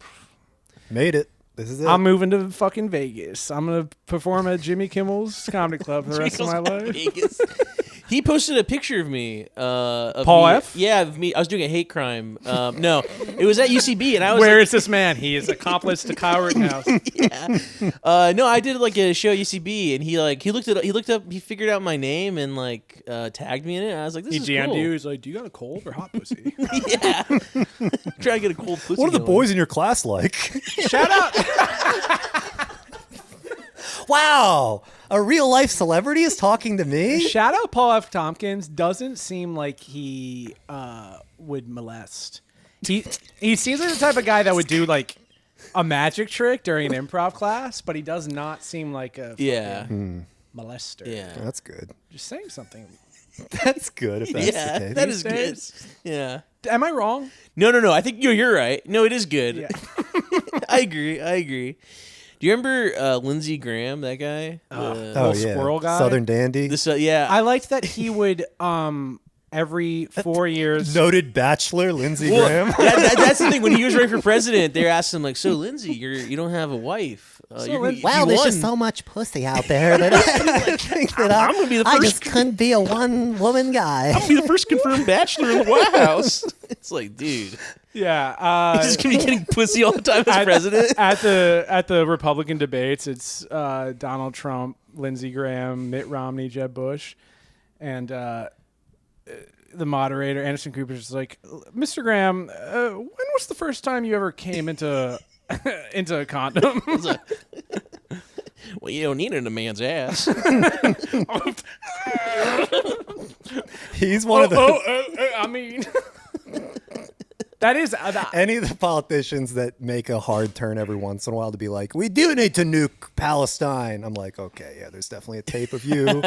made it. This is it. I'm moving to fucking Vegas. I'm going to perform at Jimmy Kimmel's Comedy Club for the rest of my life. Vegas. He posted a picture of me. Of Paul me, F? Yeah, of me. I was doing a hate crime. No, it was at UCB, and I was. Where is this man? He is accomplice to Kyle Rittenhouse. Yeah. No, I did like a show at UCB, and he looked up, he figured out my name and like tagged me in it. And I was like, this is cool. He DM'd you. He's like, do you got a cold or hot pussy? Yeah. Trying to get a cold pussy. What are the boys in your class like? Shout out. Wow, a real life celebrity is talking to me. Shout out Paul F. Tompkins. Doesn't seem like he would molest. He seems like the type of guy that would do like a magic trick during an improv class, but he does not seem like a molester. Yeah, that's good. Just saying something. That's good. If that's the case. That is good. Yeah. Am I wrong? No. I think you're right. No, it is good. Yeah. I agree. Do you remember Lindsey Graham, that guy? Little squirrel guy? Southern dandy. Yeah. I liked that he would every 4 years. Noted bachelor Lindsey Graham. That's the thing. When he was running for president, they asked him like, "So Lindsey, you don't have a wife? Wow, there's just so much pussy out there that I think that I'm gonna be the first. I just couldn't be a one-woman guy. I'm gonna be the first confirmed bachelor in the White House." It's like, dude. Yeah, he's just gonna be getting pussy all the time as president. At the Republican debates, it's Donald Trump, Lindsey Graham, Mitt Romney, Jeb Bush, and the moderator Anderson Cooper is like, "Mr. Graham, when was the first time you ever came into a condom?" Well, you don't need it in a man's ass. He's one of the. I mean. That is any of the politicians that make a hard turn every once in a while to be like, we do need to nuke Palestine. I'm like, okay, yeah, there's definitely a tape of you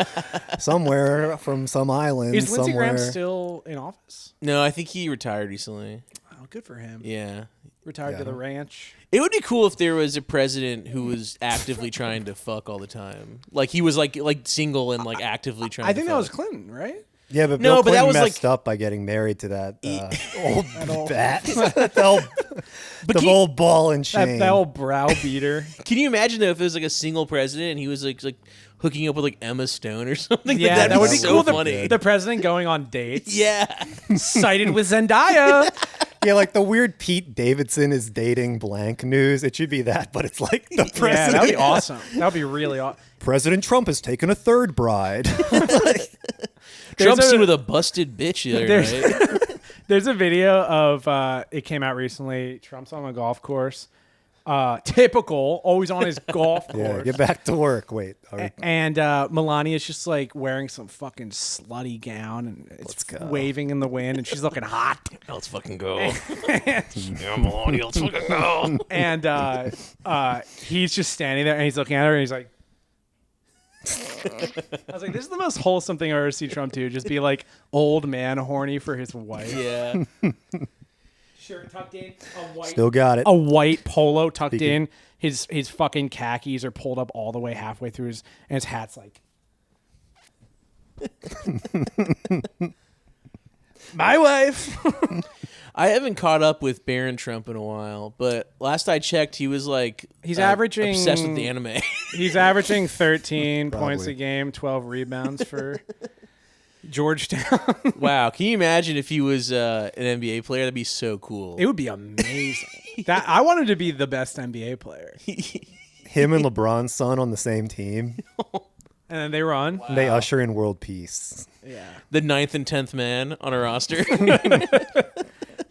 somewhere from some island. Is Lindsey somewhere. Graham still in office? No, I think he retired recently. Oh, good for him. Yeah. Retired to the ranch. It would be cool if there was a president who was actively trying to fuck all the time. Like he was like single and like actively trying to fuck. I think that was Clinton, right? Yeah, but No, Bill but that Clinton was, messed like- up by getting married to that old bat. But the old ball and chain. That old brow beater. Can you imagine though if it was like a single president and he was like hooking up with like Emma Stone or something? Yeah, That'd that would be so cool. funny. The president going on dates. Yeah. Cited with Zendaya. Yeah, like the weird Pete Davidson is dating blank news. It should be that, but it's like the Yeah, president. that'd be awesome. That'd be really awesome. President Trump has taken a third bride. Trump's a- seen with a busted bitch the other night. There's a video of it came out recently. Trump's on a golf course. Typical, always on his golf course. Yeah, get back to work. Wait. Are we- And Melania's just like wearing some fucking slutty gown and it's waving in the wind and she's looking hot. Let's fucking go. Yeah, Melania, let's fucking go. And he's just standing there and he's looking at her and he's like, I was like, this is the most wholesome thing I've ever seen Trump do. Just be like old man horny for his wife. Yeah. Shirt tucked in, a white, Still got it. a white polo tucked in. His fucking khakis are pulled up all the way halfway through his, and his hat's like. My wife. I haven't caught up with Barron Trump in a while, but last I checked, he was like He's averaging- obsessed with the anime. He's averaging 13 points a game, 12 rebounds for Georgetown. Wow, can you imagine if he was an NBA player? That'd be so cool. It would be amazing. That I wanted to be the best NBA player. Him and LeBron's son on the same team. And then they run. And they usher in world peace. Yeah. The 9th and 10th man on a roster.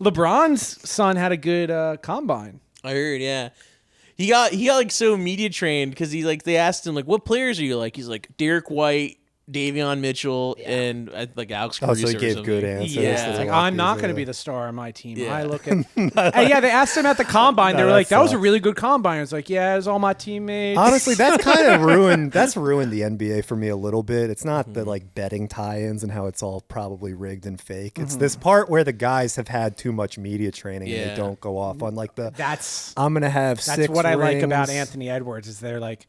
LeBron's son had a good combine. I heard, yeah. He got like so media trained because they asked him like, what players are you like? He's like Derek White, Davion Mitchell, and like Alex Oh, Caruso. so he or gave something. good answers. Yeah. It's like, I'm not going to be the star on my team. Yeah. I look at. And yeah, they asked him at the combine. They No, were that like, "That was a sucks. really good combine." I was like, "Yeah, it was all my teammates." Honestly, that's kind of ruined. That's ruined the NBA for me a little bit. It's not the like betting tie-ins and how it's all probably rigged and fake. It's this part where the guys have had too much media training and Yeah. they don't go off on like the. That's I'm gonna have that's 6 what I like rings. about Anthony Edwards is they're like,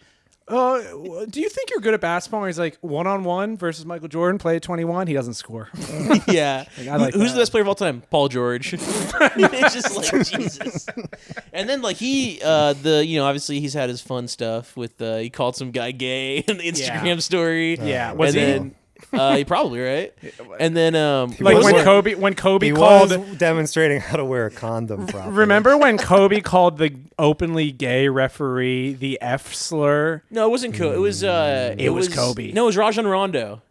"Do you think you're good at basketball?" And he's like, "1-on-1 versus Michael Jordan, play at 21, he doesn't score." Yeah. I like Who's that. the best player of all time? Paul George. It's just like Jesus. And then like he obviously he's had his fun stuff with he called some guy gay in the Instagram Yeah. story. Yeah. Was and he? then he probably right. And then Like was when Kobe He called. was demonstrating how to wear a condom properly. Remember when Kobe called the openly gay referee the F slur? no, it wasn't Kobe. It was It was Kobe. No, it was Rajon Rondo.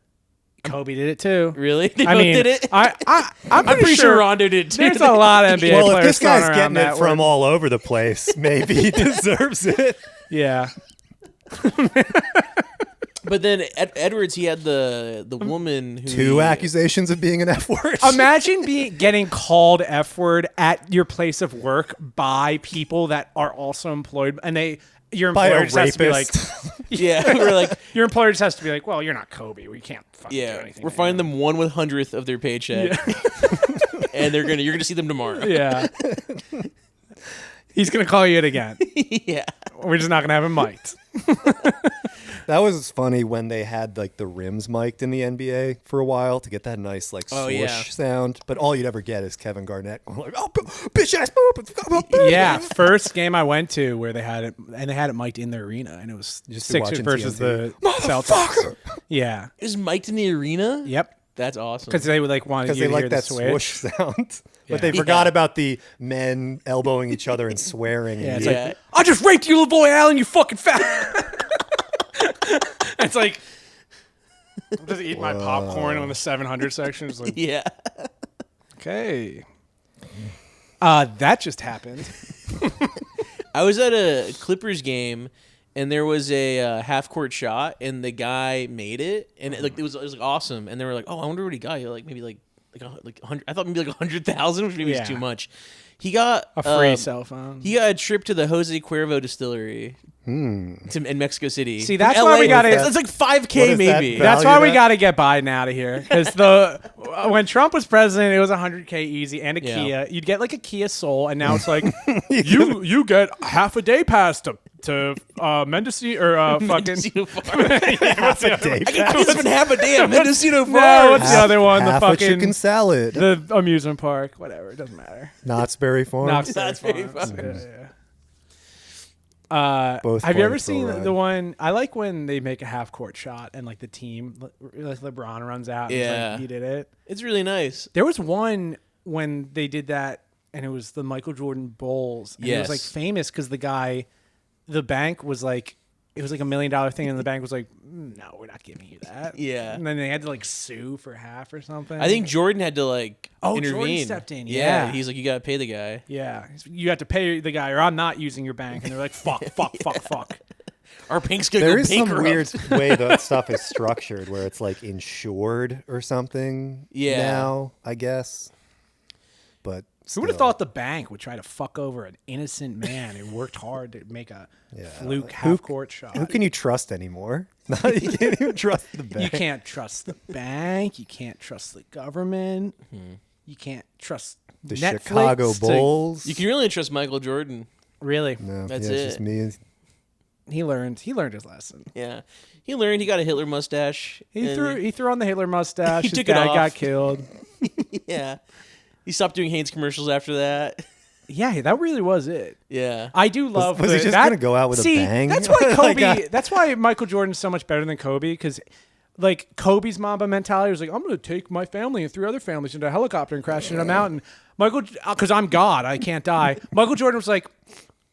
Kobe did it too. Really? They I both mean, did it? I'm pretty sure Rondo did too. There's a lot of NBA Well, if players this guy's throwing around getting it that from word. all over the place, maybe he deserves it. Yeah. But then Edwards, he had the woman who 2 accusations of being an F word. Imagine getting called F word at your place of work by people that are also employed, and your By employer a just has to be like, rapist. Yeah, we're like, your employer just has to be like, well, you're not Kobe, we can't fucking do yeah, anything. we're finding them 1/100th of their paycheck, and you're gonna see them tomorrow. Yeah. He's gonna call you it again. Yeah. We're just not gonna have him mic'd. That was funny when they had like the rims mic'd in the NBA for a while to get that nice like swoosh yeah. sound. But all you'd ever get is Kevin Garnett going like, "Oh, bitch ass." Yeah, first game I went to where they had it, and they had it mic'd in the arena, and it was Just Sixers watching versus TNT. the Celtics. Yeah. It was mic'd in the arena. Yep. That's awesome. Because they would like want you Because to they hear like the that switch. swoosh sound. Yeah. But they forgot about the men elbowing each other and swearing. Yeah, and it's you- like, I just raped you, Lavoy Allen, you fucking fat. It's like, I'm just eating my popcorn on the 700 section. It's like, yeah. okay. That just happened. I was at a Clippers game, and there was a half court shot, and the guy made it, and it was like awesome. And they were like, "Oh, I wonder what he got." Like maybe like 100. I thought maybe like 100,000, which maybe Yeah. was too much. He got A free cell phone. He got a trip to the Jose Cuervo distillery in Mexico City. See, that's From why LA. we gotta- It's like What $5K is that maybe. value? That's why we that? got to get Biden out of here. Because when Trump was president, it was $100K easy and a Yeah. Kia. You'd get like a Kia Soul, and now it's like you get half a day pass to to Mendocino or fucking. Mendocino Farm. Half a day I got this in half a day at Mendocino Farm. No, what's the other one? The half a fucking chicken salad. the amusement park. Whatever, it doesn't matter. Knott's Berry Farm. Knott's Berry Farms. Farms. Yeah. Both Have you ever parties seen will ride. the one? I like when they make a half court shot and like the team, like LeBron runs out. And Yeah. like, he did it. It's really nice. There was one when they did that, and it was the Michael Jordan Bulls. And it was like Yes. famous because the bank was like, it was like $1 million thing, and the bank was like, no, we're not giving you that. Yeah. And then they had to like sue for half or something. I think Jordan had to like Jordan intervene. stepped in, Yeah. yeah. He's like, you got to pay the guy. Yeah, you have to pay the guy, or I'm not using your bank. And they're like, fuck. Our bank's going to There go is some bankrupt. weird way that stuff is structured where it's like insured or something. Yeah. Now, I guess. But Who would have still. thought the bank would try to fuck over an innocent man who worked hard to make a Yeah. fluke Who- half-court shot? Who can you trust anymore? You can't even trust the bank. You can't trust the bank. You can't trust the government. You can't trust The Netflix Chicago to- Bulls. You can really trust Michael Jordan. Really? No, That's yeah, it's it. just me. He learned his lesson. Yeah. He learned. He got a Hitler mustache. He and threw on the Hitler mustache. He His took it dad off. got killed. Yeah. He stopped doing Hanes commercials after that. Yeah, that really was it. Yeah. I do love. was he the- just that- gonna go out with a see, bang? That's why Like, Kobe. That's why Michael Jordan's so much better than Kobe, because like Kobe's Mamba mentality was like, I'm going to take my family and 3 other families into a helicopter and crash into a mountain. Michael, because I'm God, I can't die. Michael Jordan was like,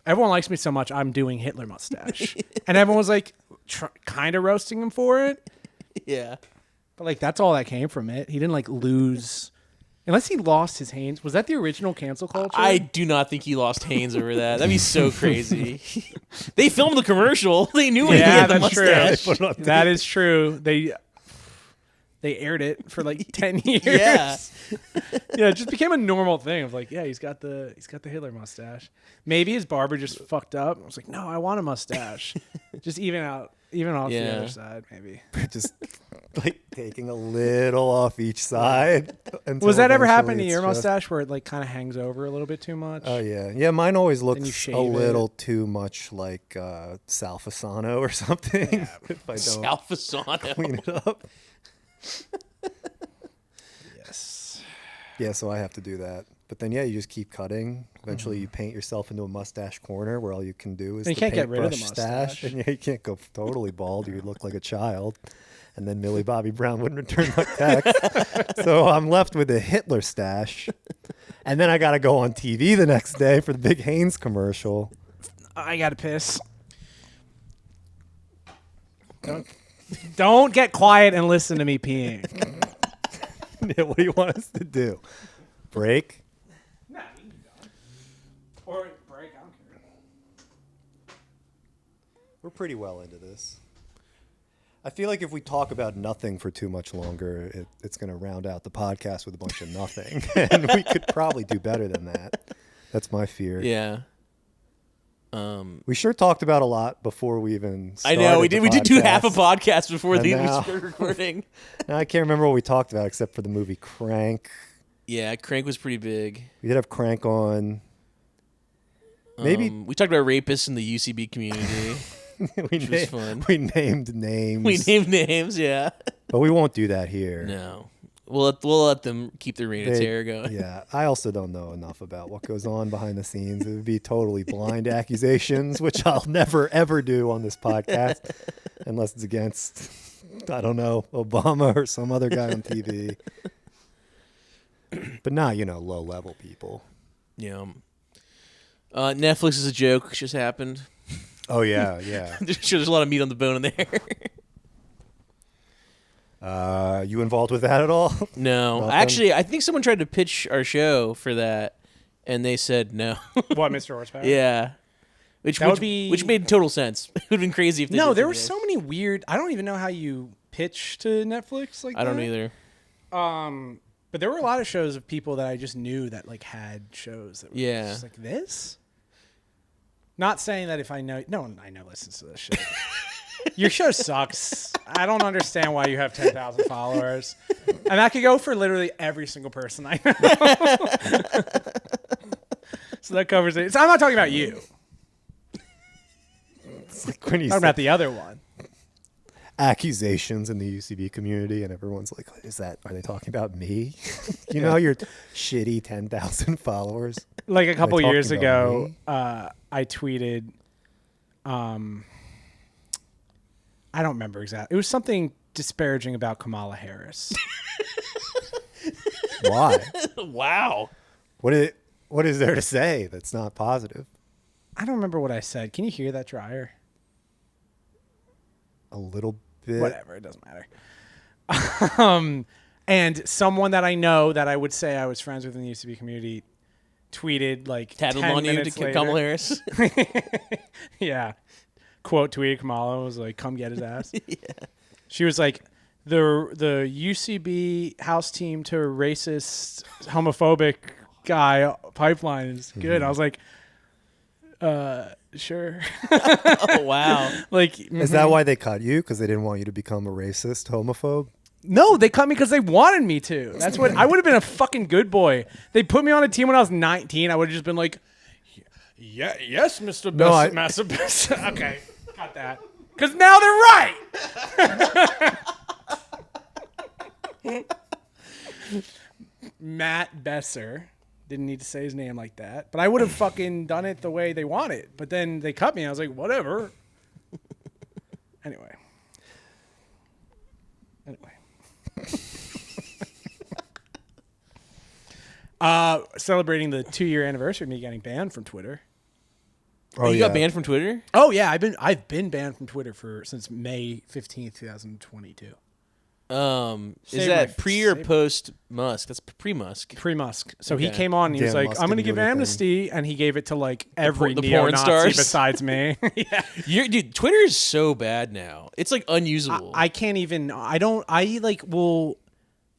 everyone likes me so much, I'm doing Hitler mustache, and everyone was like, kind of roasting him for it. Yeah. But like that's all that came from it. He didn't like lose. Unless he lost his Hanes. Was that the original cancel culture? I do not think he lost Hanes over that. That'd be so crazy. They filmed the commercial. They knew he Yeah, had the that's mustache. true. That is true. They aired it for like 10 years. Yeah. Yeah, it just became a normal thing of like, yeah, he's got the Hitler mustache. Maybe his barber just fucked up. I was like, no, I want a mustache. Just even off the Yeah. other side, maybe. Just like taking a little off each side. until Was that ever eventually happen to it's your just- mustache where it like kind of hangs over a little bit too much? Oh yeah, yeah. Mine always you looks shave a it. little too much like Sal Fasano or something. If I don't Alpha Sano. clean it up. Yes. Yeah, so I have to do that. But then yeah, you just keep cutting. Eventually, you paint yourself into a mustache corner where all you can do is And you the can't get rid of the paintbrush mustache. And yeah, you can't go totally bald. You would look like a child. And then Millie Bobby Brown wouldn't return my text. So I'm left with a Hitler stash. And then I got to go on TV the next day for the big Hanes commercial. I gotta piss. Don't get quiet and listen to me peeing. Yeah, what do you want us to do? Break? Nah, you can go. Or break, I don't care. We're pretty well into this. I feel like if we talk about nothing for too much longer, it's going to round out the podcast with a bunch of nothing. And we could probably do better than that. That's my fear. Yeah. We sure talked about a lot before we even I started know. We the did. We did do half a podcast. podcast before And we now- started recording. Now, I can't remember what we talked about except for the movie Crank. Yeah, Crank was pretty big. We did have Crank on. Maybe We talked about rapists in the UCB community. we, was fun. we named names. We named names. Yeah. But we won't do that here. No. We'll let them keep their reign of They- terror going. Yeah, I also don't know enough about what goes on behind the scenes. It would be totally blind accusations, which I'll never, ever do on this podcast unless it's against, I don't know, Obama or some other guy on TV. But not, low-level people. Yeah. Netflix is a joke. Just happened. Oh, yeah, yeah. There's a lot of meat on the bone in there. You involved with that at all? No. Nothing? Actually, I think someone tried to pitch our show for that, and they said no. What, Mr. Horsepower? Yeah. Would be- Which made total sense. It would have been crazy if they No, did there were something so many weird. I don't even know how you pitch to Netflix like else. I don't that. either. But there were a lot of shows of people that I just knew that like had shows that were Yeah. just like this. Not saying that if I know, no one I know listens to this shit. Your show sucks. I don't understand why you have 10,000 followers. And that could go for literally every single person I know. So that covers it. So I'm not talking about you. It's like when you Talking say about the other one. accusations in the UCB community, and everyone's like, are they talking about me? You know, your shitty 10,000 followers. Like a couple talking years about ago, me? I tweeted, I don't remember exactly. It was something disparaging about Kamala Harris. Why? Wow. What is there to say that's not positive? I don't remember what I said. Can you hear that dryer? A little bit. Whatever, it doesn't matter. And someone that I know that I would say I was friends with in the UCB community tweeted like Tattled 10 on you minutes to later. Kamala Harris. Yeah. Quote tweeted Kamala was like, "Come get his ass." Yeah. She was like, the UCB house team to racist, homophobic guy pipeline is good. I was like, sure. Oh, wow. Like, Is that why they cut you? Because they didn't want you to become a racist homophobe? no, they cut me because they wanted me to. That's what I would have been a fucking good boy. They put me on a team when I was 19. I would have just been like, yeah, yes, Mr. No, I- Master Best. Okay, got that. Because now they're right. Matt Besser. Didn't need to say his name like that. But I would have fucking done it the way they want it. But then they cut me. I was like, whatever. Anyway. Celebrating the 2-year anniversary of me getting banned from Twitter. Oh, you got banned from Twitter? Oh yeah, I've been banned from Twitter since May 15th, 2022. Is Save that my- pre or save- post Musk? That's pre-Musk. Pre-Musk. So he Okay. came on and he was Damn, like, Musk I'm going to didn't give do anything. amnesty. And he gave it to like every the porn neo-Nazi stars? besides me. Yeah. Dude, Twitter is so bad now. It's like unusable. I can't even, I like will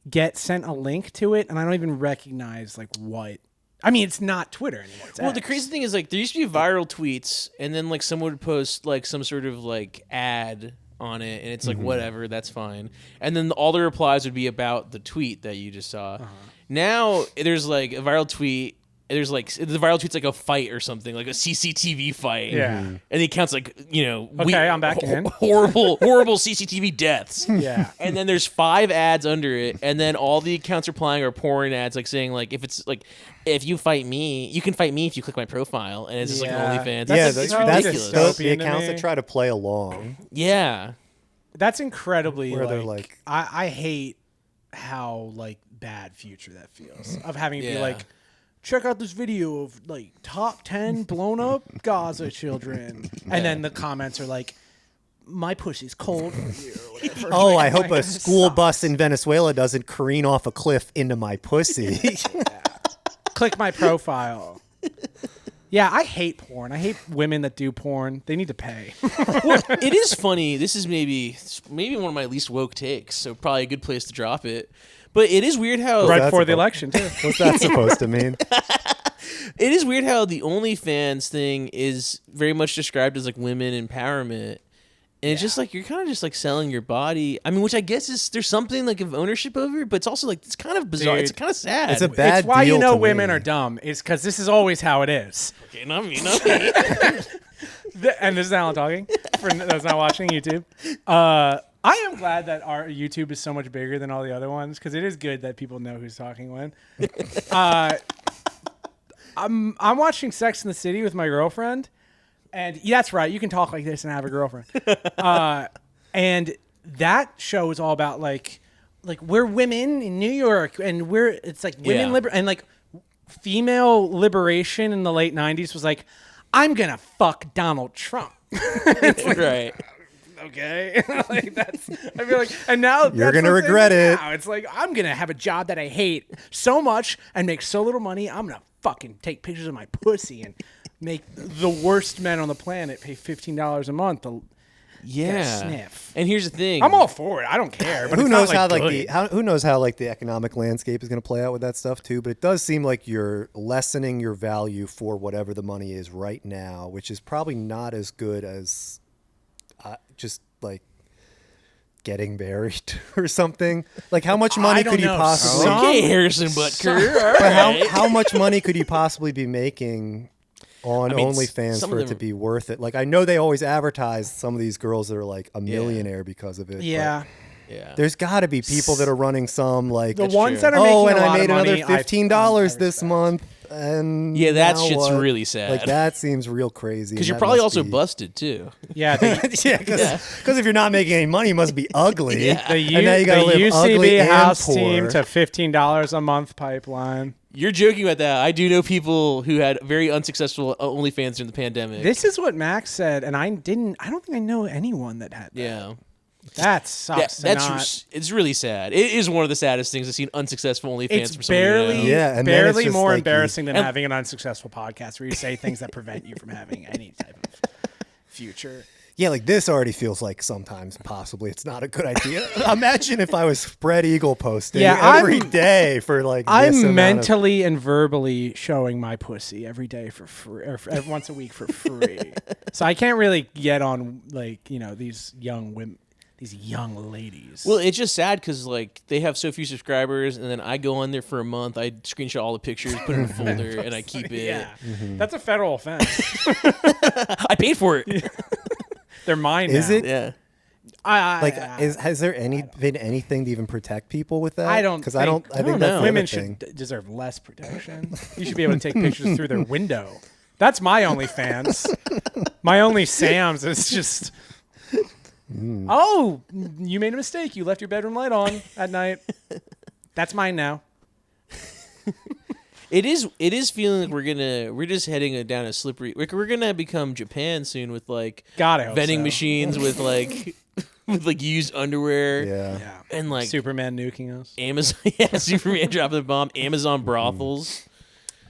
get sent a link to it and I don't even recognize like what. I mean, it's not Twitter anymore. It's Well, the X. crazy thing is, like, there used to be viral tweets, and then like someone would post like some sort of like ad on it, and it's like whatever, that's fine. And then all the replies would be about the tweet that you just saw. Now there's like a viral tweet. There's like the viral tweet's like a fight or something, like a CCTV fight. Yeah. And the account's like, Okay, I'm back in. horrible CCTV deaths. Yeah. And then there's 5 ads under it, and then all the accounts replying are porn ads, like saying like if you fight me, you can fight me if you click my profile, and it's just like Yeah. OnlyFans. That's It's so ridiculous. dystopian the to accounts me. that try to play along. Yeah. That's incredibly Where they're like, like- I hate how like bad future that feels of having to be Yeah. like, check out this video of like top 10 blown up Gaza children. And then the comments are like, my pussy's cold for you. Or whatever. Oh, I hope a school bus in Venezuela doesn't careen off a cliff into my pussy. Click my profile. Yeah, I hate porn. I hate women that do porn. They need to pay. It is funny. This is maybe one of my least woke takes, so probably a good place to drop it. But it is weird how Right that's before the about- election, too. What's that supposed to mean? it is weird how the OnlyFans thing is very much described as like women empowerment. And it's just like you're kind of just like selling your body. I mean, which I guess is there's something like of ownership over it, but it's also like it's kind of bizarre. Dude, it's kind of sad. It's a bad It's why you deal know to women me. are dumb. It's because this is always how it is. Okay, not me. And this is Alan talking. For that's not watching YouTube. I am glad that our YouTube is so much bigger than all the other ones because it is good that people know who's talking when. I'm watching Sex in the City with my girlfriend, and yeah, that's right. You can talk like this and have a girlfriend. And that show is all about like we're women in New York, and it's like women Yeah. and like female liberation in the late 90s was like, I'm gonna fuck Donald Trump. Right. Okay, like that's. I feel like, and now You're that's gonna what's in regret it. Now. It's like I'm gonna have a job that I hate so much and make so little money. I'm gonna fucking take pictures of my pussy and make the worst men on the planet pay $15 a month to Yeah. get a sniff. And here's the thing. I'm all for it. I don't care. But Who it's knows not, how like, like good. who knows how like the economic landscape is going to play out with that stuff too? But it does seem like you're lessening your value for whatever the money is right now, which is probably not as good as just like getting married or something. Like how much money don't could you know. possibly? Okay, Harrison Butker. All But right. how much money could you possibly be making on I mean, OnlyFans some for of it to them- be worth it. Like I know they always advertise some of these girls that are like a millionaire because of it. but Yeah. Yeah. there's got to be people that are running some like The ones true. that are making oh, and a lot I made of money, another $15 this respect. month, and Yeah, that now shit's what? really sad. Like that seems real crazy. Because and you're that probably must also be- busted too. Yeah, the, yeah, because if you're not making any money, you must be ugly. the, and now you gotta live ugly UCB and house poor. team to $15 a month pipeline. You're joking about that. I do know people who had very unsuccessful OnlyFans during the pandemic. This is what Max said, and I don't think I know anyone that had that. yeah. That sucks. It's really sad. It is one of the saddest things I've seen unsuccessful OnlyFans It's from somebody. barely, You know. Yeah, and then barely it's just more like you- embarrassing than and- having an unsuccessful podcast where you say things that prevent you from having any type of future. Yeah, like this already feels like sometimes possibly it's not a good idea. Imagine if I was spread eagle posting every day for like this I'm amount mentally and verbally showing my pussy every day for free, or once a week for free. So I can't really get on these young women, these young ladies. Well, it's just sad because like they have so few subscribers, and then I go on there for a month. I screenshot all the pictures, put it in a folder, and I keep it. yeah, that's a federal offense. I paid for it. They're mine. Is now. it? Yeah. Has there been anything to even protect people with that? I don't because I think don't that's know. the Women other thing. should deserve less protection. You should be able to take pictures through their window. That's my OnlyFans. My only Sam's is just. Oh, you made a mistake. You left your bedroom light on at night. That's mine now. It is feeling like we're just heading down a slippery. Like we're gonna become Japan soon with like God, I hope vending so. machines with like with like used underwear. Yeah. Yeah. And like Superman nuking us. Amazon, yeah, Superman dropping the bomb. Amazon brothels.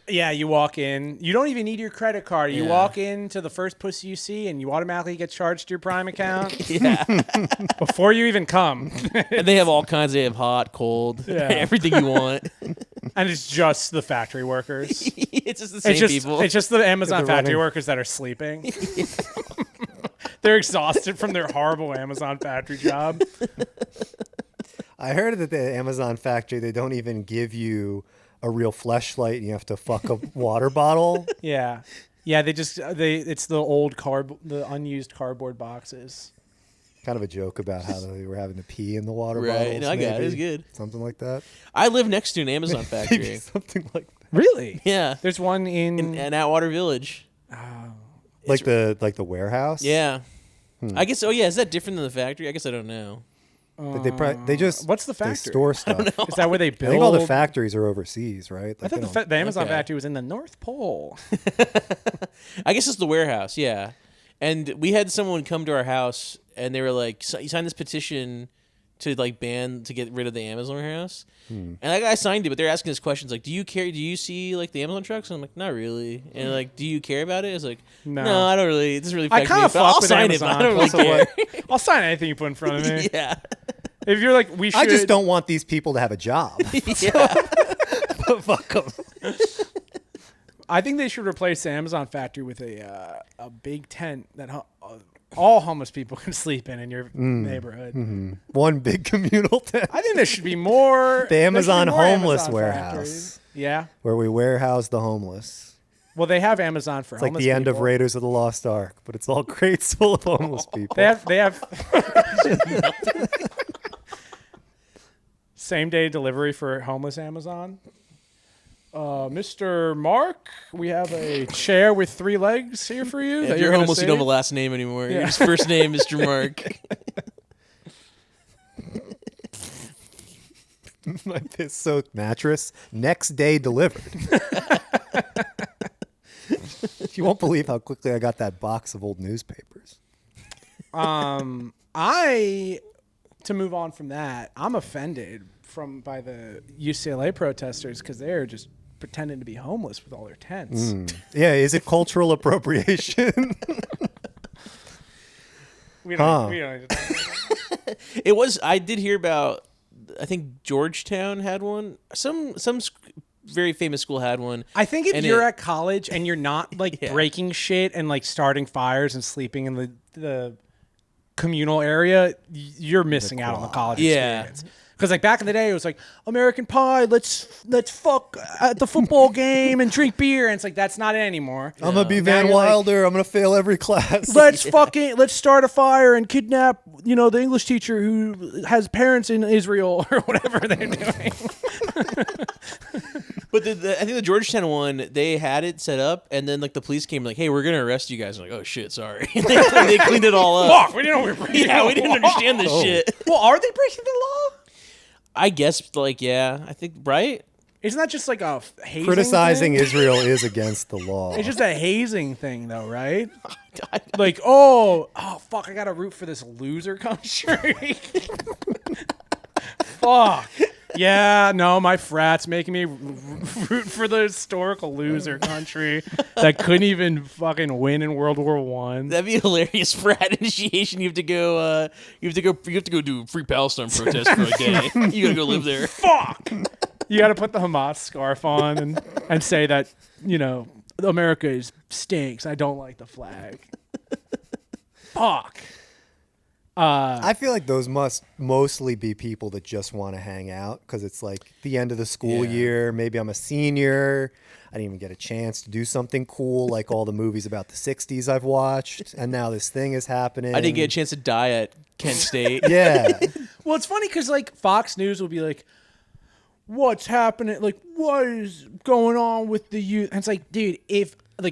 Yeah, you walk in. You don't even need your credit card. You Yeah. walk into the first pussy you see, and you automatically get charged to your Prime account Yeah, before you even come. and they have all kinds. They have hot, cold, Yeah. everything you want. And it's just the factory workers. It's just the same It's just, people. it's just the Amazon They're factory running. workers that are sleeping. They're exhausted from their horrible Amazon factory job. I heard that the Amazon factory they don't even give you a real fleshlight and you have to fuck a water bottle. Yeah. Yeah, it's the unused cardboard boxes. Kind of a joke about how they were having to pee in the water Right. bottles. No, I got it. It was maybe. good. Something like that. I live next to an Amazon Maybe factory. something like that. Really? Yeah, There's one in in Atwater Village. Like the warehouse. Yeah. I guess. Oh yeah, is that different than the factory? I guess I don't know. Like they just what's the they factory? store stuff. Is that where they I build? think all the factories are overseas, right? I Like, thought they don't- the Amazon Okay. factory was in the North Pole. I guess it's the warehouse. Yeah. And we had someone come to our house, and they were like, "You signed this petition to like to get rid of the Amazon warehouse." And that guy signed it, but they're asking us questions like, "Do you see like the Amazon trucks?" And I'm like, "Not really." And like, "Do you care about it?" It's like, No. "No, I don't really. It doesn't really I affect kind me. of but fuck I'll with sign Amazon. it, but I don't really Also, care." I'll sign anything you put in front of me. Yeah. If you're like, we should. I just don't want these people to have a job. Yeah. Fuck them. I think they should replace the Amazon factory with a big tent that all homeless people can sleep in your neighborhood. One big communal tent. I think there should be more. The Amazon there should be more homeless Amazon warehouse. factories. Yeah. Where we warehouse the homeless. Well, they have Amazon for It's like homeless the end of people. Raiders of the Lost Ark, but it's all crates full of homeless people. They have same day delivery for homeless Amazon. Mr. Mark, we have a chair with 3 legs here for you. that If you're gonna homeless, you don't have a save. last name anymore. Yeah. Your just first name, Mr. Mark. My piss soaked mattress, next day delivered. You won't believe how quickly I got that box of old newspapers. To move on from that, I'm offended by the UCLA protesters because they're just pretending to be homeless with all their tents. Yeah, is it cultural appropriation? We Huh. don't need to talk about that. It was. I did hear about. I think Georgetown had one. Some very famous school had one. I think if And you're it- at college and you're not like Yeah. breaking shit and like starting fires and sleeping in the communal area, you're missing out on the college experience. Because like back in the day, it was like American Pie. Let's fuck at the football game and drink beer, and it's like that's not it anymore. I'm gonna be Van Wilder. I'm gonna fail every class. Let's start a fire and kidnap the English teacher who has parents in Israel or whatever they're doing. But I think the Georgetown one, they had it set up, and then like the police came like, "Hey, we're gonna arrest you guys." I'm like, "Oh shit, sorry." they cleaned it all up. Fuck, we didn't know we were breaking Yeah, we didn't understand this shit. Well, are they breaking the law? I guess, I think, right? Isn't that just like a hazing Criticizing thing? Israel is against the law. It's just a hazing thing, though, right? Like, oh, fuck, I gotta root for this loser country. Fuck. Yeah, no, my frat's making me root for the historical loser country that couldn't even fucking win in World War I. That'd be a hilarious frat initiation. You have to go do a free Palestine protest for a day. You gotta go live there. Fuck. You gotta put the Hamas scarf on and say that, America stinks. I don't like the flag. Fuck. I feel like those must mostly be people that just want to hang out because it's like the end of the school year. Maybe I'm a senior. I didn't even get a chance to do something cool like all the movies about the 60s I've watched. And now this thing is happening. I didn't get a chance to die at Kent State. Yeah. Well, it's funny because like Fox News will be like, what's happening? Like, what is going on with the youth? And it's like, dude,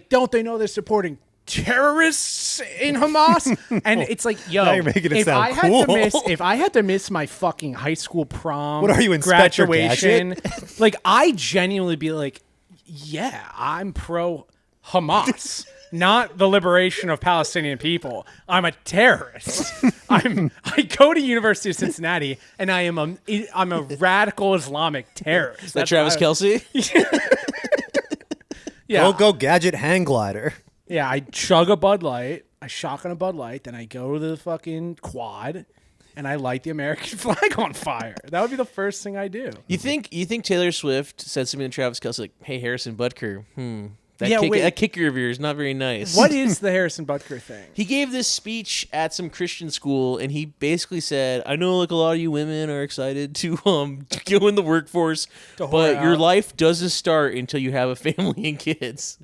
don't they know they're supporting terrorists in Hamas? And it's like, yo, now you're making it sound cool. If I had to miss my fucking high school prom, what are you, Inspector graduation, Gadget? like I genuinely be like, yeah, I'm pro Hamas. Not the liberation of Palestinian people. I'm a terrorist. I go to University of Cincinnati, and I'm a radical Islamic terrorist. Is that Travis Kelce? Yeah. Go Gadget hang glider. Yeah, I chug a Bud Light, I shotgun a Bud Light, then I go to the fucking quad, and I light the American flag on fire. That would be the first thing I do. You think Taylor Swift said something to Travis Kelce like, "Hey, Harrison Butker, Yeah, wait. that kicker of yours not very nice." What is the Harrison Butker thing? He gave this speech at some Christian school, and he basically said, "I know like a lot of you women are excited to go in the workforce, but your life doesn't start until you have a family and kids."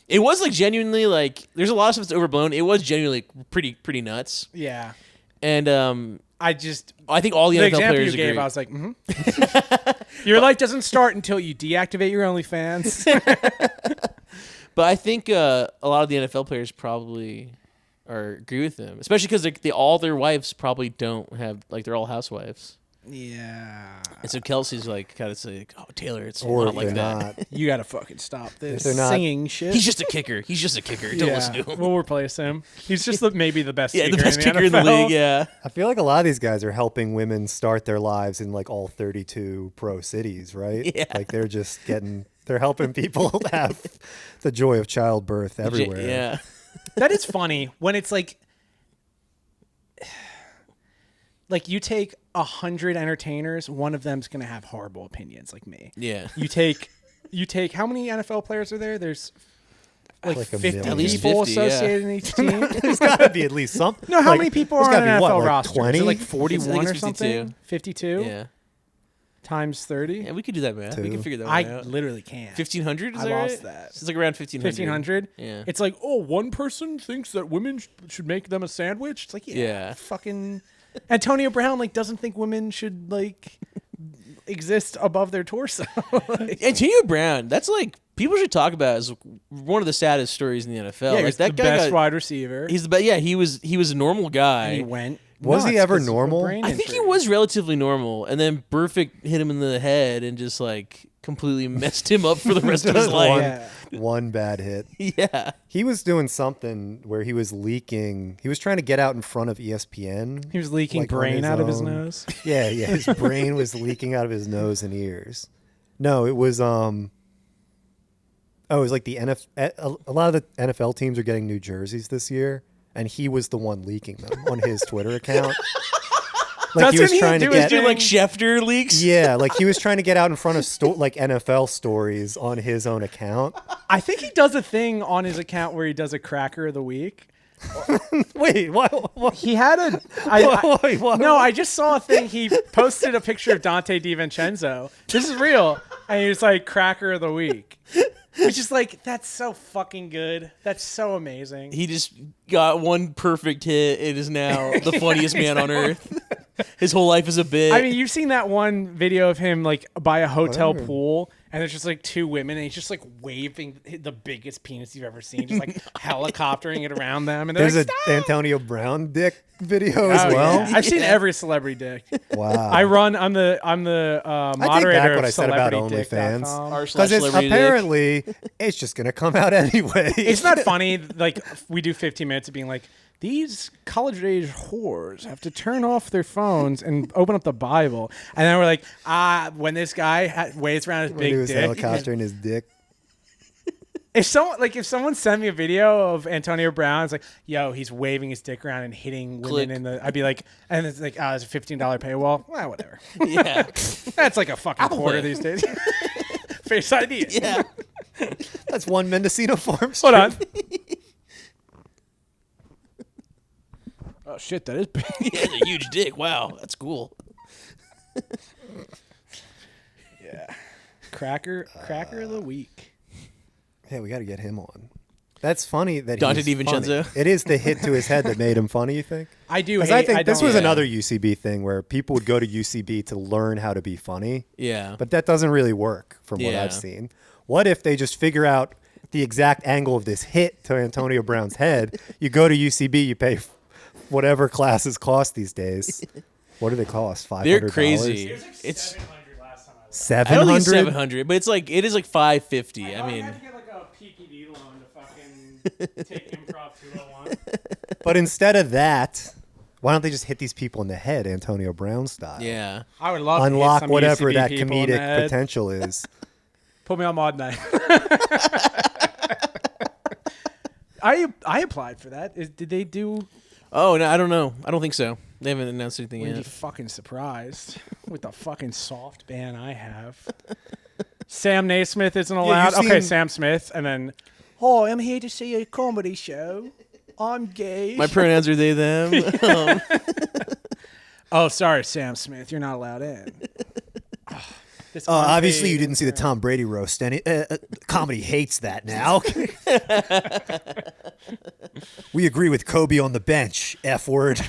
It was like genuinely like there's a lot of stuff that's overblown. It was genuinely pretty nuts. Yeah. And I think all the NFL example players you gave, agree. I was like, your life doesn't start until you deactivate your OnlyFans. But I think a lot of the NFL players probably agree with them, especially because all their wives probably don't have they're all housewives. Yeah. And so Kelsey's like kind of say, "Oh, Taylor, it's Or not like they're that. not. You got to fucking stop this they're not- singing shit. He's just a kicker. Don't listen to him." We'll replace him. He's just maybe the best Yeah, kicker the best in kicker in the NFL. league. Yeah. I feel like a lot of these guys are helping women start their lives in like all 32 pro cities, right? Yeah. Like they're helping people have the joy of childbirth everywhere. Yeah. That is funny when it's like you take 100 entertainers, one of them's gonna have horrible opinions like me. Yeah. You take how many NFL players are there? There's like a 50 million. At least people 50, yeah. associated in each team. There's got to be at least some. No, how like, many people there's are on gotta an be what, NFL like roster? 20? Is it like I 41 think or it's something? 52? Yeah. Times 30? Yeah, we could do that, man. We Two. can figure that I one out. literally can't. 1,500 is I that lost right? that. It's like around 1,500. 1,500? Yeah. It's like, oh, one person thinks that women should make them a sandwich. It's like, Yeah. fucking Antonio Brown doesn't think women should exist above their torso. Antonio Brown, that's people should talk about as one of the saddest stories in the NFL. Yeah, he's that the guy best wide receiver. He's the best. Yeah, he was a normal guy. And he went. Was he nuts ever 'cause of a normal? brain I think he injury. was relatively normal, and then Burfict hit him in the head and just completely messed him up for the rest of his Just life. one bad hit. Yeah. He was doing something where he was leaking. He was trying to get out in front of ESPN. He was leaking like, on brain his out of his own. nose. Yeah, his brain was leaking out of his nose and ears. No, it was it was like the NFL. A lot of the NFL teams are getting new jerseys this year, and he was the one leaking them on his Twitter account. Like he was trying to He was get, doing Schefter leaks. yeah, like he was trying to get out in front of NFL stories on his own account. I think he does a thing on his account where he does a cracker of the week. Wait, what? He had a. Wait, what? No, I just saw a thing. He posted a picture of Dante DiVincenzo. This is real, and he was like cracker of the week, which is like that's so fucking good. That's so amazing. He just got one perfect hit. It is now the funniest man on earth. His whole life is a bit. I mean, you've seen that one video of him like by a hotel pool, and there's just like two women, and he's just like waving the biggest penis you've ever seen, just like helicoptering it around them. And There's like, a Antonio Brown dick video as Oh, well. yeah. I've seen every celebrity dick. Wow. I'm the I take moderator back of what I said about celebritydick.com. OnlyFans. r/celebrity Because dick. apparently it's just going to come out anyway. It's not funny. Like we do 15 minutes of being like, these college-age whores have to turn off their phones and open up the Bible, and then we're like, when this guy waves around his When he big was dick. helicoptering his dick. If someone sent me a video of Antonio Brown, it's like, yo, he's waving his dick around and hitting women Click. in the. I'd be like, and it's like, it's a $15 paywall. Well, whatever. Yeah. That's like a fucking quarter it. these days. Face ID. Yeah. That's one Mendocino farm. Hold on. Oh shit, that is big. He has a huge dick. Wow, that's cool. Yeah. Cracker of the week. Yeah, we got to get him on. That's funny that Dante he's DiVincenzo? funny. It is the hit to his head that made him funny, you think? I do. Because I think this was Yeah. another UCB thing where people would go to UCB to learn how to be funny. Yeah. But that doesn't really work from what Yeah. I've seen. What if they just figure out the exact angle of this hit to Antonio Brown's head? You go to UCB, you pay whatever classes cost these days. What do they cost? $500? They're crazy. It's I don't think it's 700? 700, but it is like 550. I mean, you have to get like a PKD loan to fucking take improv 201. But instead of that, why don't they just hit these people in the head, Antonio Brown style? yeah. I would love to hit Unlock some whatever UCB that people in the comedic head. potential is. Put me on mod night. I applied for that. Did they do? Oh no, I don't know. I don't think so. They haven't announced anything Would be yet. fucking surprised with the fucking soft ban I have. Sam Naismith isn't allowed. you've Okay, seen- Sam Smith, and then, I'm here to see a comedy show. I'm gay. My pronouns are they them. Oh, sorry, Sam Smith. You're not allowed in. This Obviously, you unpaid didn't see the Tom Brady roast. Comedy hates that now. We agree with Kobe on the bench. F word.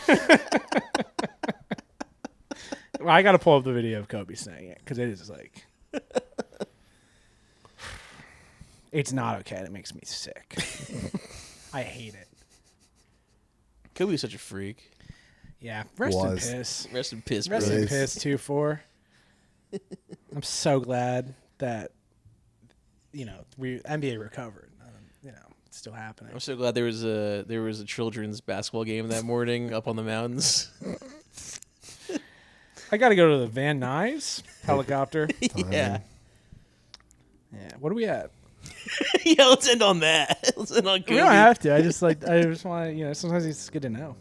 Well, I got to pull up the video of Kobe saying it because it is like, it's not okay. It makes me sick. I hate it. Kobe was such a freak. Yeah. Rest in Was. piss. Rest in piss, Rest bro. in Yes. piss 2-4. I'm so glad that NBA recovered. It's still happening. I'm so glad there was a children's basketball game that morning up on the mountains. I got to go to the Van Nuys helicopter. Yeah. Yeah. What are we at? Yeah, let's end on that. Let's end on Kobe. We don't have to. I just want to. Sometimes it's good to know.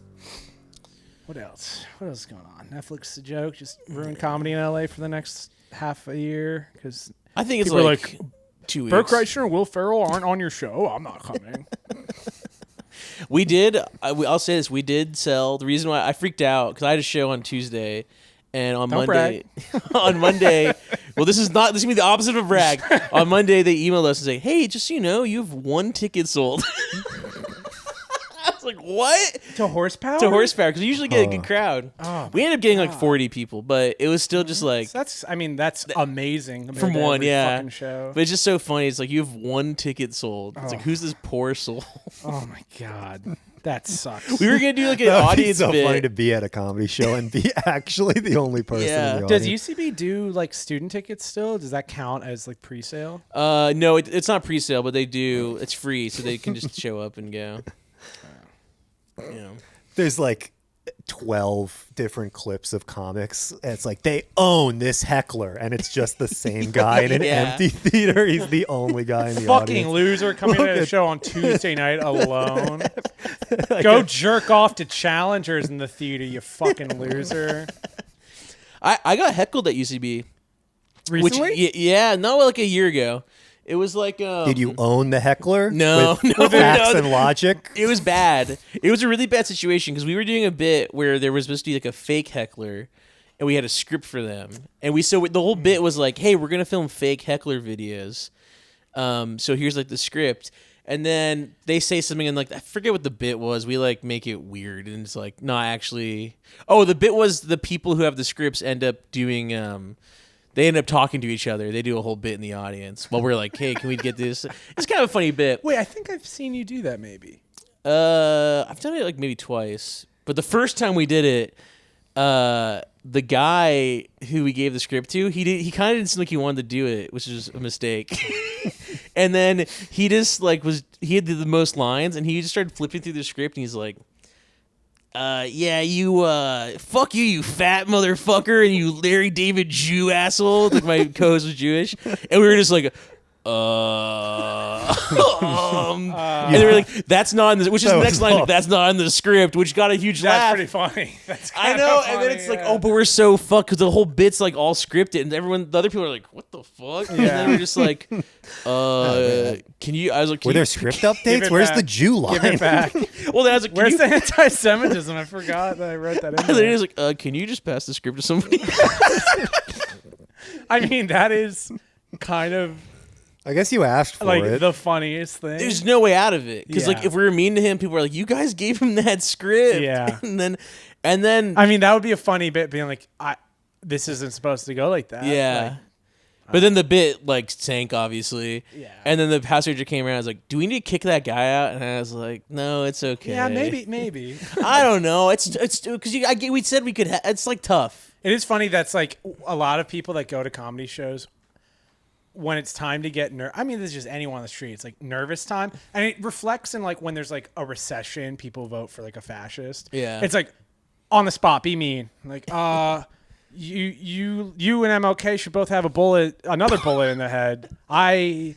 What else? What else is going on? Netflix a joke. Just ruin comedy in LA for the next half a year because I think it's people are like 2 weeks. Bert Kreischer and Will Ferrell aren't on your show. I'm not coming. We did. I'll say this. We did sell. The reason why I freaked out because I had a show on Tuesday, and on Don't Monday, on Monday. Well, this is gonna be the opposite of a brag. On Monday, they emailed us and say, "Hey, just so you know, you have 1 ticket sold." I was like, "What?" To Horsepower? To Horsepower, because we usually get a good crowd. Oh, We ended up getting like 40 people, but it was still just like that's amazing. compared from to one, every yeah. fucking show. But it's just so funny. It's like you have 1 ticket sold. It's like, who's this poor soul? Oh my god, that sucks. We were gonna do like an That would be audience so bit. funny to be at a comedy show and be actually the only person Yeah. in the Does audience. UCB do like student tickets still? Does that count as like pre-sale? No, it's not pre-sale, but they do. It's free, so they can just show up and go. You know. There's like 12 different clips of comics. And it's like they own this heckler, and it's just the same guy in an Yeah. empty theater. He's the only guy in the Fucking audience. loser coming Look to a at- show on Tuesday night alone. Go jerk off to challengers in the theater, you fucking loser. I got heckled at UCB. Recently? Which, yeah, no, like a year ago. It was like Did you own the heckler? No, with facts and logic. It was bad. It was a really bad situation because we were doing a bit where there was supposed to be like a fake heckler, and we had a script for them. And the whole bit was like, hey, we're gonna film fake heckler videos. So here's like the script. And then they say something and like I forget what the bit was. We like make it weird and it's like not actually. Oh, the bit was the people who have the scripts end up doing. They end up talking to each other. They do a whole bit in the audience while we're like, "Hey, can we get this?" It's kind of a funny bit. Wait, I think I've seen you do that. Maybe. I've done it like maybe twice, but the first time we did it, the guy who we gave the script to, he kind of didn't seem like he wanted to do it, which is a mistake. And then he just like he had the most lines, and he just started flipping through the script, and he's like, yeah, you, fuck you, you fat motherfucker, and you Larry David Jew asshole. Like my co-host was Jewish, and we were just like, and they were like, "That's not in the," which is the next line. Like, that's not in the script, which got a huge laugh. That's pretty funny. That's I know, and then it's like, oh, but we're so fucked because the whole bit's like all scripted, and the other people are like, "What the fuck?" And then we're just like, "Can you?" I was like, "Were there script updates? Where's the Jew line?" Give it back. Well, then I was like, "Where's the anti-Semitism?" I forgot that I wrote that in. And then he was like, "Can you just pass the script to somebody?" I mean, that is kind of. I guess you asked for like it. the funniest thing. There's no way out of it because like if we were mean to him, people were like, "You guys gave him that script." Yeah, and then I mean that would be a funny bit, being like, this isn't supposed to go like that. Yeah. Like, but then the bit like sank, obviously. Yeah. And then the passenger came around. I was like, "Do we need to kick that guy out?" And I was like, "No, it's okay." Yeah, maybe. I don't know. It's because we said we could. It's like tough. It is funny. That's like a lot of people that go to comedy shows. When it's time to get I mean, this is just anyone on the street. It's like nervous time, and it reflects in like when there's like a recession, people vote for like a fascist. Yeah, it's like on the spot, be mean. Like, you and MLK should both have another bullet in the head. I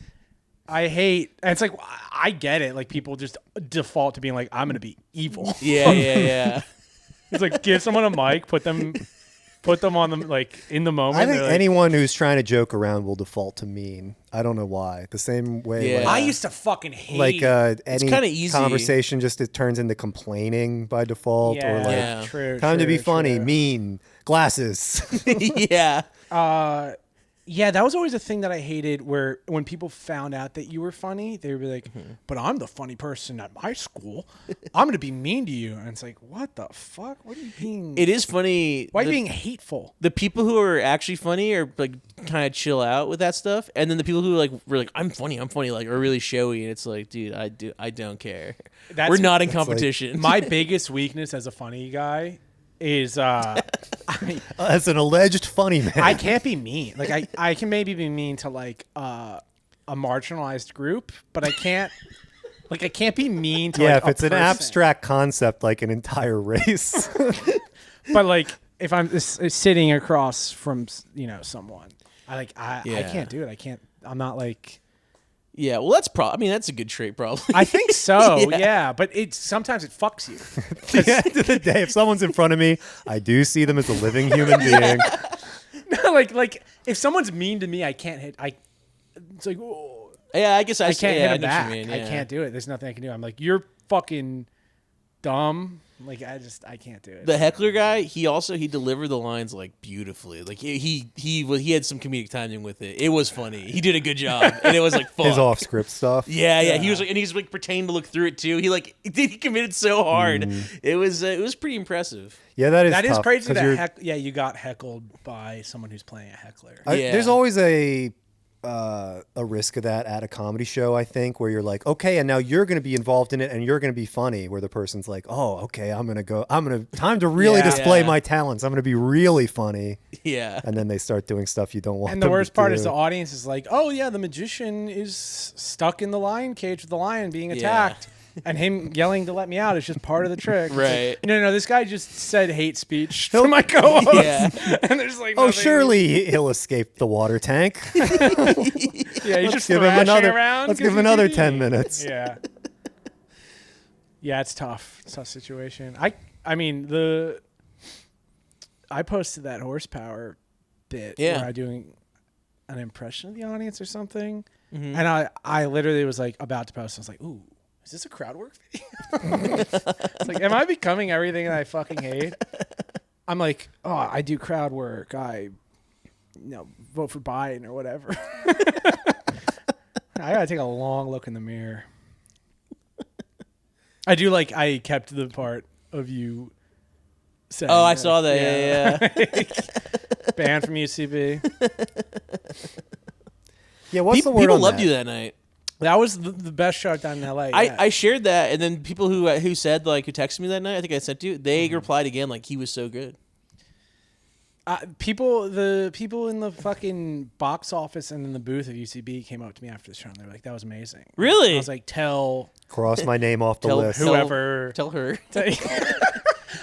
hate. And it's like I get it. Like people just default to being like, I'm gonna be evil. Yeah. It's like give someone a mic, put them on them like in the moment. I think like, anyone who's trying to joke around will default to mean. I don't know why. The same way. Yeah. Like, I used to fucking hate. Like any kinda easy. conversation, just it turns into complaining by default, or like Yeah. True. time to be true. funny, mean, glasses. Yeah. Yeah, that was always a thing that I hated. Where when people found out that you were funny, they would be like, "But I'm the funny person at my school. I'm gonna be mean to you." And it's like, "What the fuck? What are you being? It is funny. Why are you being hateful?" The people who are actually funny are like kind of chill out with that stuff, and then the people who like were like, I'm funny, like are really showy, and it's like, dude, I don't care. We're not in competition. My biggest weakness as a funny guy is As an alleged funny man, I can't be mean. Like I can maybe be mean to like a marginalized group, but I can't. Like I can't be mean to. yeah, like, if it's an person. abstract concept like an entire race. But like if I'm sitting across from someone, I can't do it. I can't. I'm not like. Yeah, well, that's that's a good trait, probably. I think so. Yeah. Yeah, but sometimes it fucks you. At the end of the day, if someone's in front of me, I do see them as a living human being. No, like if someone's mean to me, I can't hit. It's like, oh, Yeah, I guess I can't hit him know what back. you mean, I yeah. can't do it. There's nothing I can do. I'm like, you're fucking dumb. Like I can't do it. The heckler guy, he delivered the lines like beautifully. Like he had some comedic timing with it. It was funny. He did a good job, and it was like fun. His off-script stuff. Yeah. He was like, and he's like pretending to look through it too. He committed so hard. It was pretty impressive. Yeah, that is That tough, is crazy 'cause that you're- you got heckled by someone who's playing a heckler. Yeah. There's always a risk of that at a comedy show, I think, where you're like, okay, and now you're going to be involved in it and you're going to be funny, where the person's like, oh, okay, time to really display my talents. I'm going to be really funny. Yeah. And then they start doing stuff you don't want And them the worst to part do. is the audience is like, oh yeah, the magician is stuck in the lion cage with the lion being Yeah. attacked. And him yelling to let me out is just part of the trick. It's Right. like, no, this guy just said hate speech to my co-host. Yeah. And there's like, Oh, nothing- surely he'll escape the water tank. Yeah, he's just give him thrashing another. around. Let's 'cause give him he's another eating. 10 minutes. Yeah. Yeah, it's tough. It's a tough situation. I mean, I posted that horsepower bit Yeah. where I'm doing an impression of the audience or something. And I literally was like about to post. I was like, ooh, is this a crowd work video? It's like, am I becoming everything that I fucking hate? I'm like, oh, I do crowd work. I vote for Biden or whatever. I gotta take a long look in the mirror. I kept the part of you saying, Oh, I saw that. Yeah. Banned from UCB. Yeah, what's the word People on loved that? you that night. That was the best show I've done in LA. Yeah. I shared that, and then people who said, like, who texted me that night, I think I sent you, they replied again, like, he was so good. The people in the fucking box office and in the booth of UCB came up to me after the show and they were like, that was amazing. Really? I was like, tell Cross my name off the Tell list. whoever. Tell her.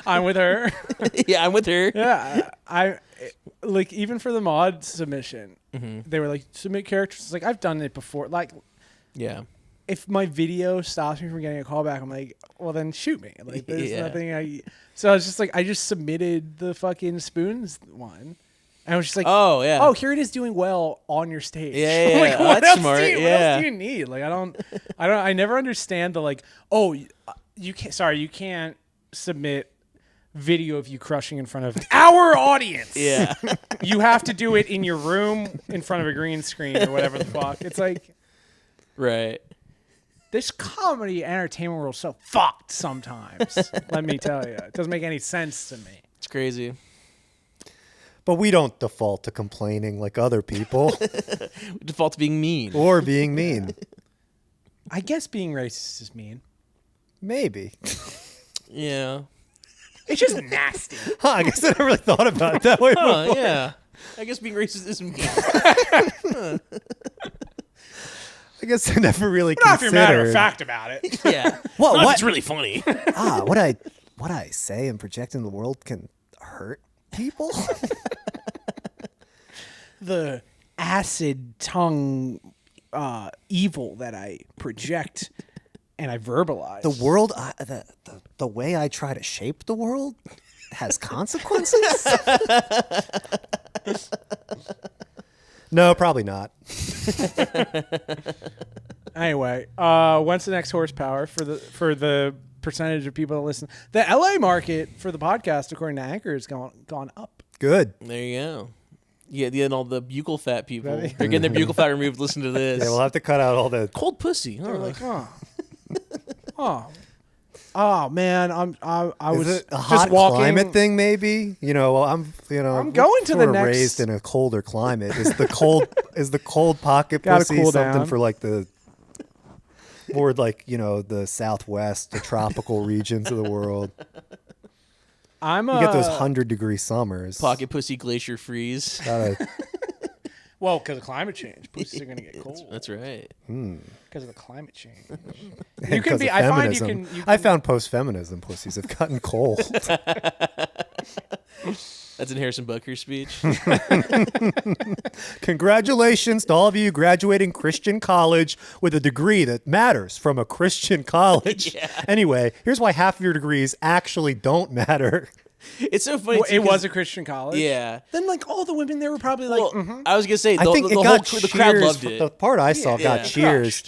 I'm with her. Yeah, I'm with her. Yeah. I like, even for the mod submission, they were like, submit characters. It's like, I've done it before. Like, Yeah. if my video stops me from getting a callback, I'm like, well, then shoot me. Like, there's Yeah. nothing So I was just like, I just submitted the fucking spoons one. And I was just like, Oh, yeah. oh, here it is doing well on your stage. Yeah, yeah, I'm like, yeah. what That's else smart. What else Yeah. do you need? Like, I never understand the like, oh, you can't submit video of you crushing in front of our audience. Yeah. You have to do it in your room in front of a green screen or whatever the fuck. It's like, Right. this comedy entertainment world is so fucked sometimes. Let me tell you. It doesn't make any sense to me. It's crazy. But we don't default to complaining like other people We default to being mean. or being mean. I guess being racist is mean. Maybe. Yeah. It's just nasty. Huh, I guess I never really thought about it that way Oh, before. yeah. I guess being racist is mean. I guess I never really Not if you're matter of considered. fact about it. Yeah. What? Not if What? It's really funny. What I say and project in the world can hurt people. The acid tongue evil that I project and I verbalize. The world, the way I try to shape the world, has consequences. No, probably not. Anyway, when's the next horsepower for the percentage of people that listen? The LA market for the podcast, according to Anchor, has gone up. Good. There you go. Yeah, getting all the buccal fat people. Ready? They're getting their buccal fat removed. Listen to this. Yeah, we'll have to cut out all the. Cold pussy. They're like, oh man, I was Is it a just hot walking. climate thing? Maybe I'm going to the sort of next- raised in a colder climate. Is the cold pocket Gotta pussy cool something down. for like the more like the Southwest, the tropical regions of the world? I'm You get those 100-degree summers. Pocket pussy glacier freeze. Gotta- well, because of climate change, pussies are gonna get cold. That's right. Because of the climate change. You can because be. of I find you feminism. can. I found post-feminism pussies have gotten cold. That's in Harrison Butker's speech. Congratulations to all of you graduating Christian college with a degree that matters from a Christian college. Yeah. Anyway, here's why half of your degrees actually don't matter. It's so funny. Well, too, it 'cause- was a Christian college. Yeah. Then like all the women there were probably like, Well, I was gonna say I think the it whole got the crowd cheers. loved it. The part I saw got Yeah. cheers.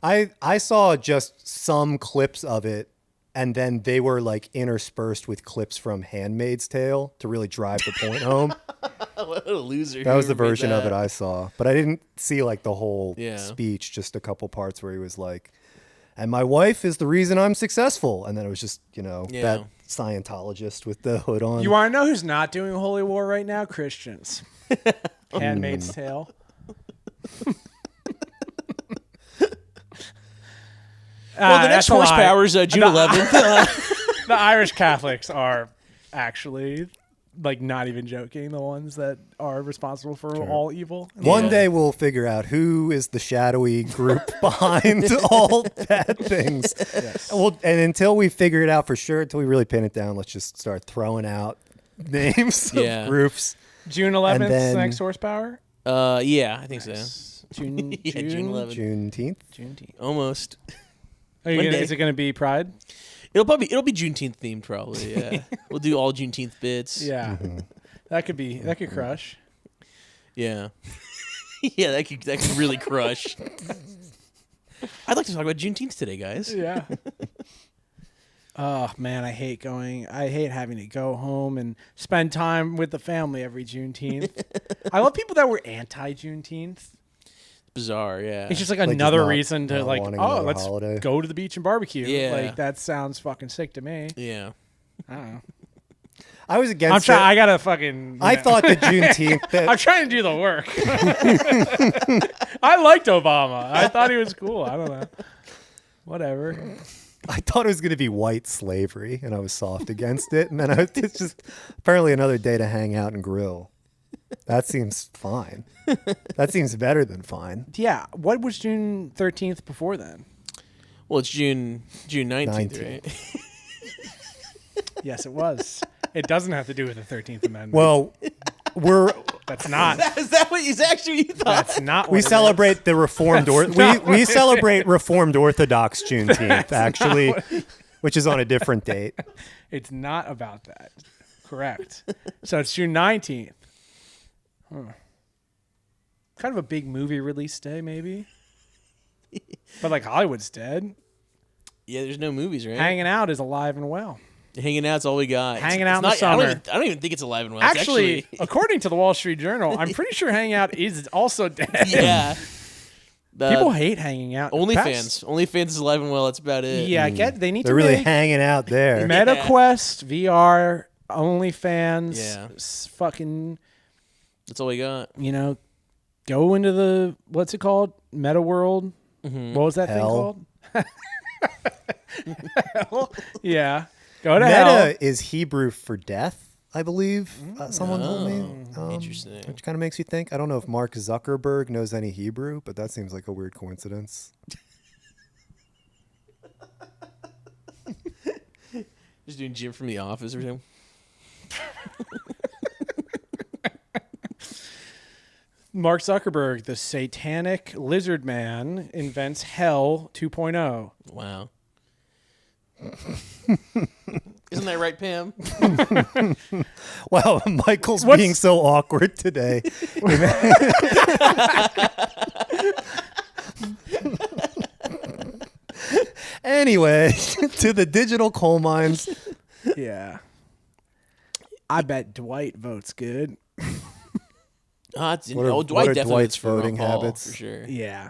Crushed. I saw just some clips of it, and then they were like interspersed with clips from Handmaid's Tale to really drive the point home. What a loser. That was the whoever made version of it that. I saw, but I didn't see like the whole Yeah. speech. Just a couple parts where he was like, "And my wife is the reason I'm successful," and then it was just Yeah. that Scientologist with the hood on. you want to know who's not doing holy war right now? Christians. Handmaid's Tale. Well, the next that's a lie. horsepower is June 11th. The Irish Catholics are actually like not even joking. The ones that are responsible for all evil. One Yeah. day we'll figure out who is the shadowy group behind all bad things. Yes. And until we figure it out for sure, until we really pin it down, let's just start throwing out names Yeah. of groups. June 11th is then- the next horsepower. Yeah, I think so. June. Yeah, June 11th. Juneteenth. Juneteenth. Almost. Are you One gonna, day. is it going to be Pride? It'll be Juneteenth themed probably. Yeah, we'll do all Juneteenth bits. Yeah. Mm-hmm. That could crush. Yeah. Yeah, that could really crush. I'd like to talk about Juneteenth today, guys. Yeah. Oh man, I hate having to go home and spend time with the family every Juneteenth. I love people that were anti-Juneteenth. Bizarre, yeah. It's just like Like, another just reason to not like, wanting oh, another let's holiday. go to the beach and barbecue. Yeah. Like that sounds fucking sick to me. Yeah. I don't know. I was I'm against trying. it. I gotta fucking. I thought the Juneteenth. I'm trying to do the work. I liked Obama. I thought he was cool. I don't know. Whatever. I thought it was going to be white slavery, and I was soft against it. And then it's just apparently another day to hang out and grill. That seems fine. That seems better than fine. Yeah. What was June 13th before then? Well, it's June 19th, 19th. right? Yes, it was. It doesn't have to do with the 13th Amendment. Well, That's not. Is that what you thought? That's not. What we it celebrate the Reformed. We celebrate Reformed Orthodox Juneteenth, actually, which is on a different date. is. It's not about that. Correct. So it's June 19th. Huh. Kind of a big movie release day, maybe. But like Hollywood's dead. Yeah, there's no movies, right? Hanging out is alive and well. Hanging out's all we got. Hanging It's out in the not- summer. I don't even think it's alive and well. It's Actually, according to the Wall Street Journal, I'm pretty sure hanging out is also dead. yeah. People hate hanging out. OnlyFans. OnlyFans is alive and well. That's about it. Yeah, they need They're to really make hanging out there. MetaQuest, VR, OnlyFans, Yeah. fucking, That's all we got. go into the, what's it called? Meta World? Mm-hmm. What was that Hell. thing called? Hell? Yeah. Go to Meta hell. is Hebrew for death, I believe. Someone told me. Interesting. Which kind of makes you think. I don't know if Mark Zuckerberg knows any Hebrew, but that seems like a weird coincidence. Just doing Jim from The Office or something. Mark Zuckerberg, the satanic lizard man, invents Hell 2.0. Wow. Isn't that right, Pam? Wow, Michael's What's- being so awkward today. Anyway, to the digital coal mines. Yeah. I bet Dwight votes good. What are Dwight definitely Dwight's votes for Ron voting Paul, habits? for sure. Yeah.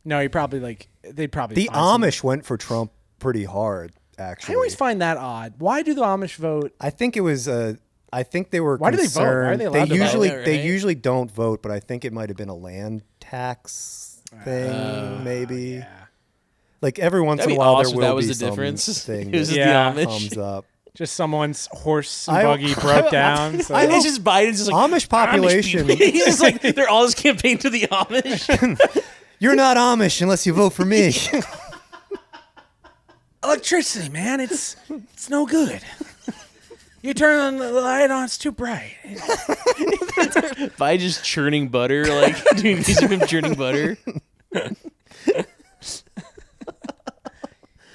No, they'd probably The find some- Amish went for Trump pretty hard, actually. I always find that odd. Why do the Amish vote? I think it was. I think they were. Why do they vote? Why are concerned. they allowed to vote? usually Yeah, they right? usually don't vote, but I think it might have been a land tax thing, maybe. Yeah. Like every once That'd in a be while, awesome there if that will was be the difference. thing It was that just Yeah. the Amish. comes up. Just someone's horse and I- buggy broke down. So. It's just Biden's just like Amish population. Amish people. He's just like they're all his campaign to the Amish. You're not Amish unless you vote for me. Electricity, man, it's no good. You turn the light on, it's too bright. By just churning butter, like doing music from churning butter.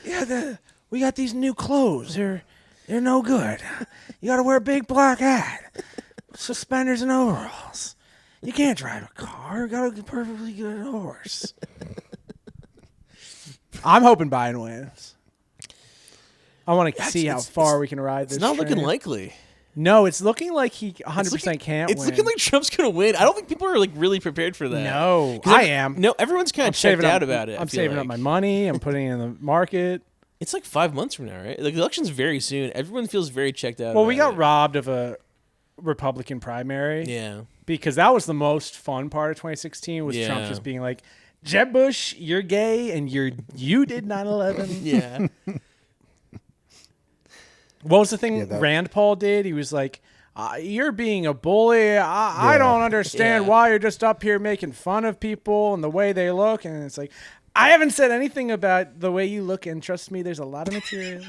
Yeah, we got these new clothes. They're no good. You got to wear a big black hat, suspenders and overalls. You can't drive a car. You got a perfectly good horse. I'm hoping Biden wins. I want to see how far we can ride this. It's not looking train. likely. No, it's looking like he 100% can't It's win. looking like Trump's gonna win. I don't think people are like really prepared for that. No, 'Cause I am. No, everyone's kind I'm of checked saving out up, about it. I'm saving up my money. I'm putting it in the market. It's like 5 months from now, right? Like the election's very soon. Everyone feels very checked out. Well, we about got robbed of a Republican primary. Yeah. Because that was the most fun part of 2016 was Trump Yeah. just being like, Jeb Bush, you're gay and you did 9/11. Yeah. What was the thing Yeah, that- Rand Paul did? He was like, you're being a bully. I don't understand Yeah. why you're just up here making fun of people and the way they look. And it's like, I haven't said anything about the way you look, and trust me, there's a lot of material.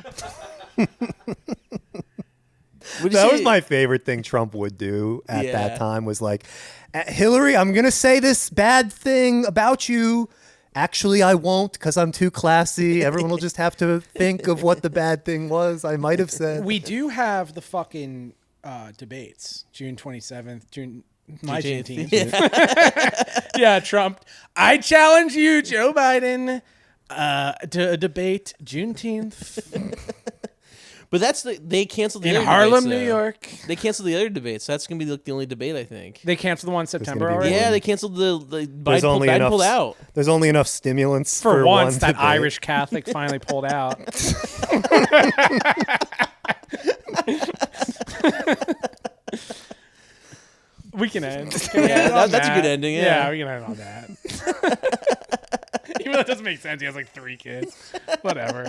That was my favorite thing Trump would do at Yeah. that time was like, Hillary, I'm going to say this bad thing about you. Actually, I won't because I'm too classy. Everyone will just have to think of what the bad thing was I might have said. We do have the fucking debates, June 27th, June My Juneteenth. Juneteenth. Yeah, Trump. I challenge you, Joe Biden, to a debate Juneteenth But they canceled the in other Harlem, debates, New though. York. They canceled the other debates. That's gonna be the only debate, I think. They canceled the one in September gonna be already. Yeah, they canceled the There's Biden pulled out. There's only enough stimulants For once, one that debate. Irish Catholic finally pulled out. We can end. Can we end on that's a that? good ending, yeah. we can end on that. Even though it doesn't make sense. He has like 3 kids. Whatever.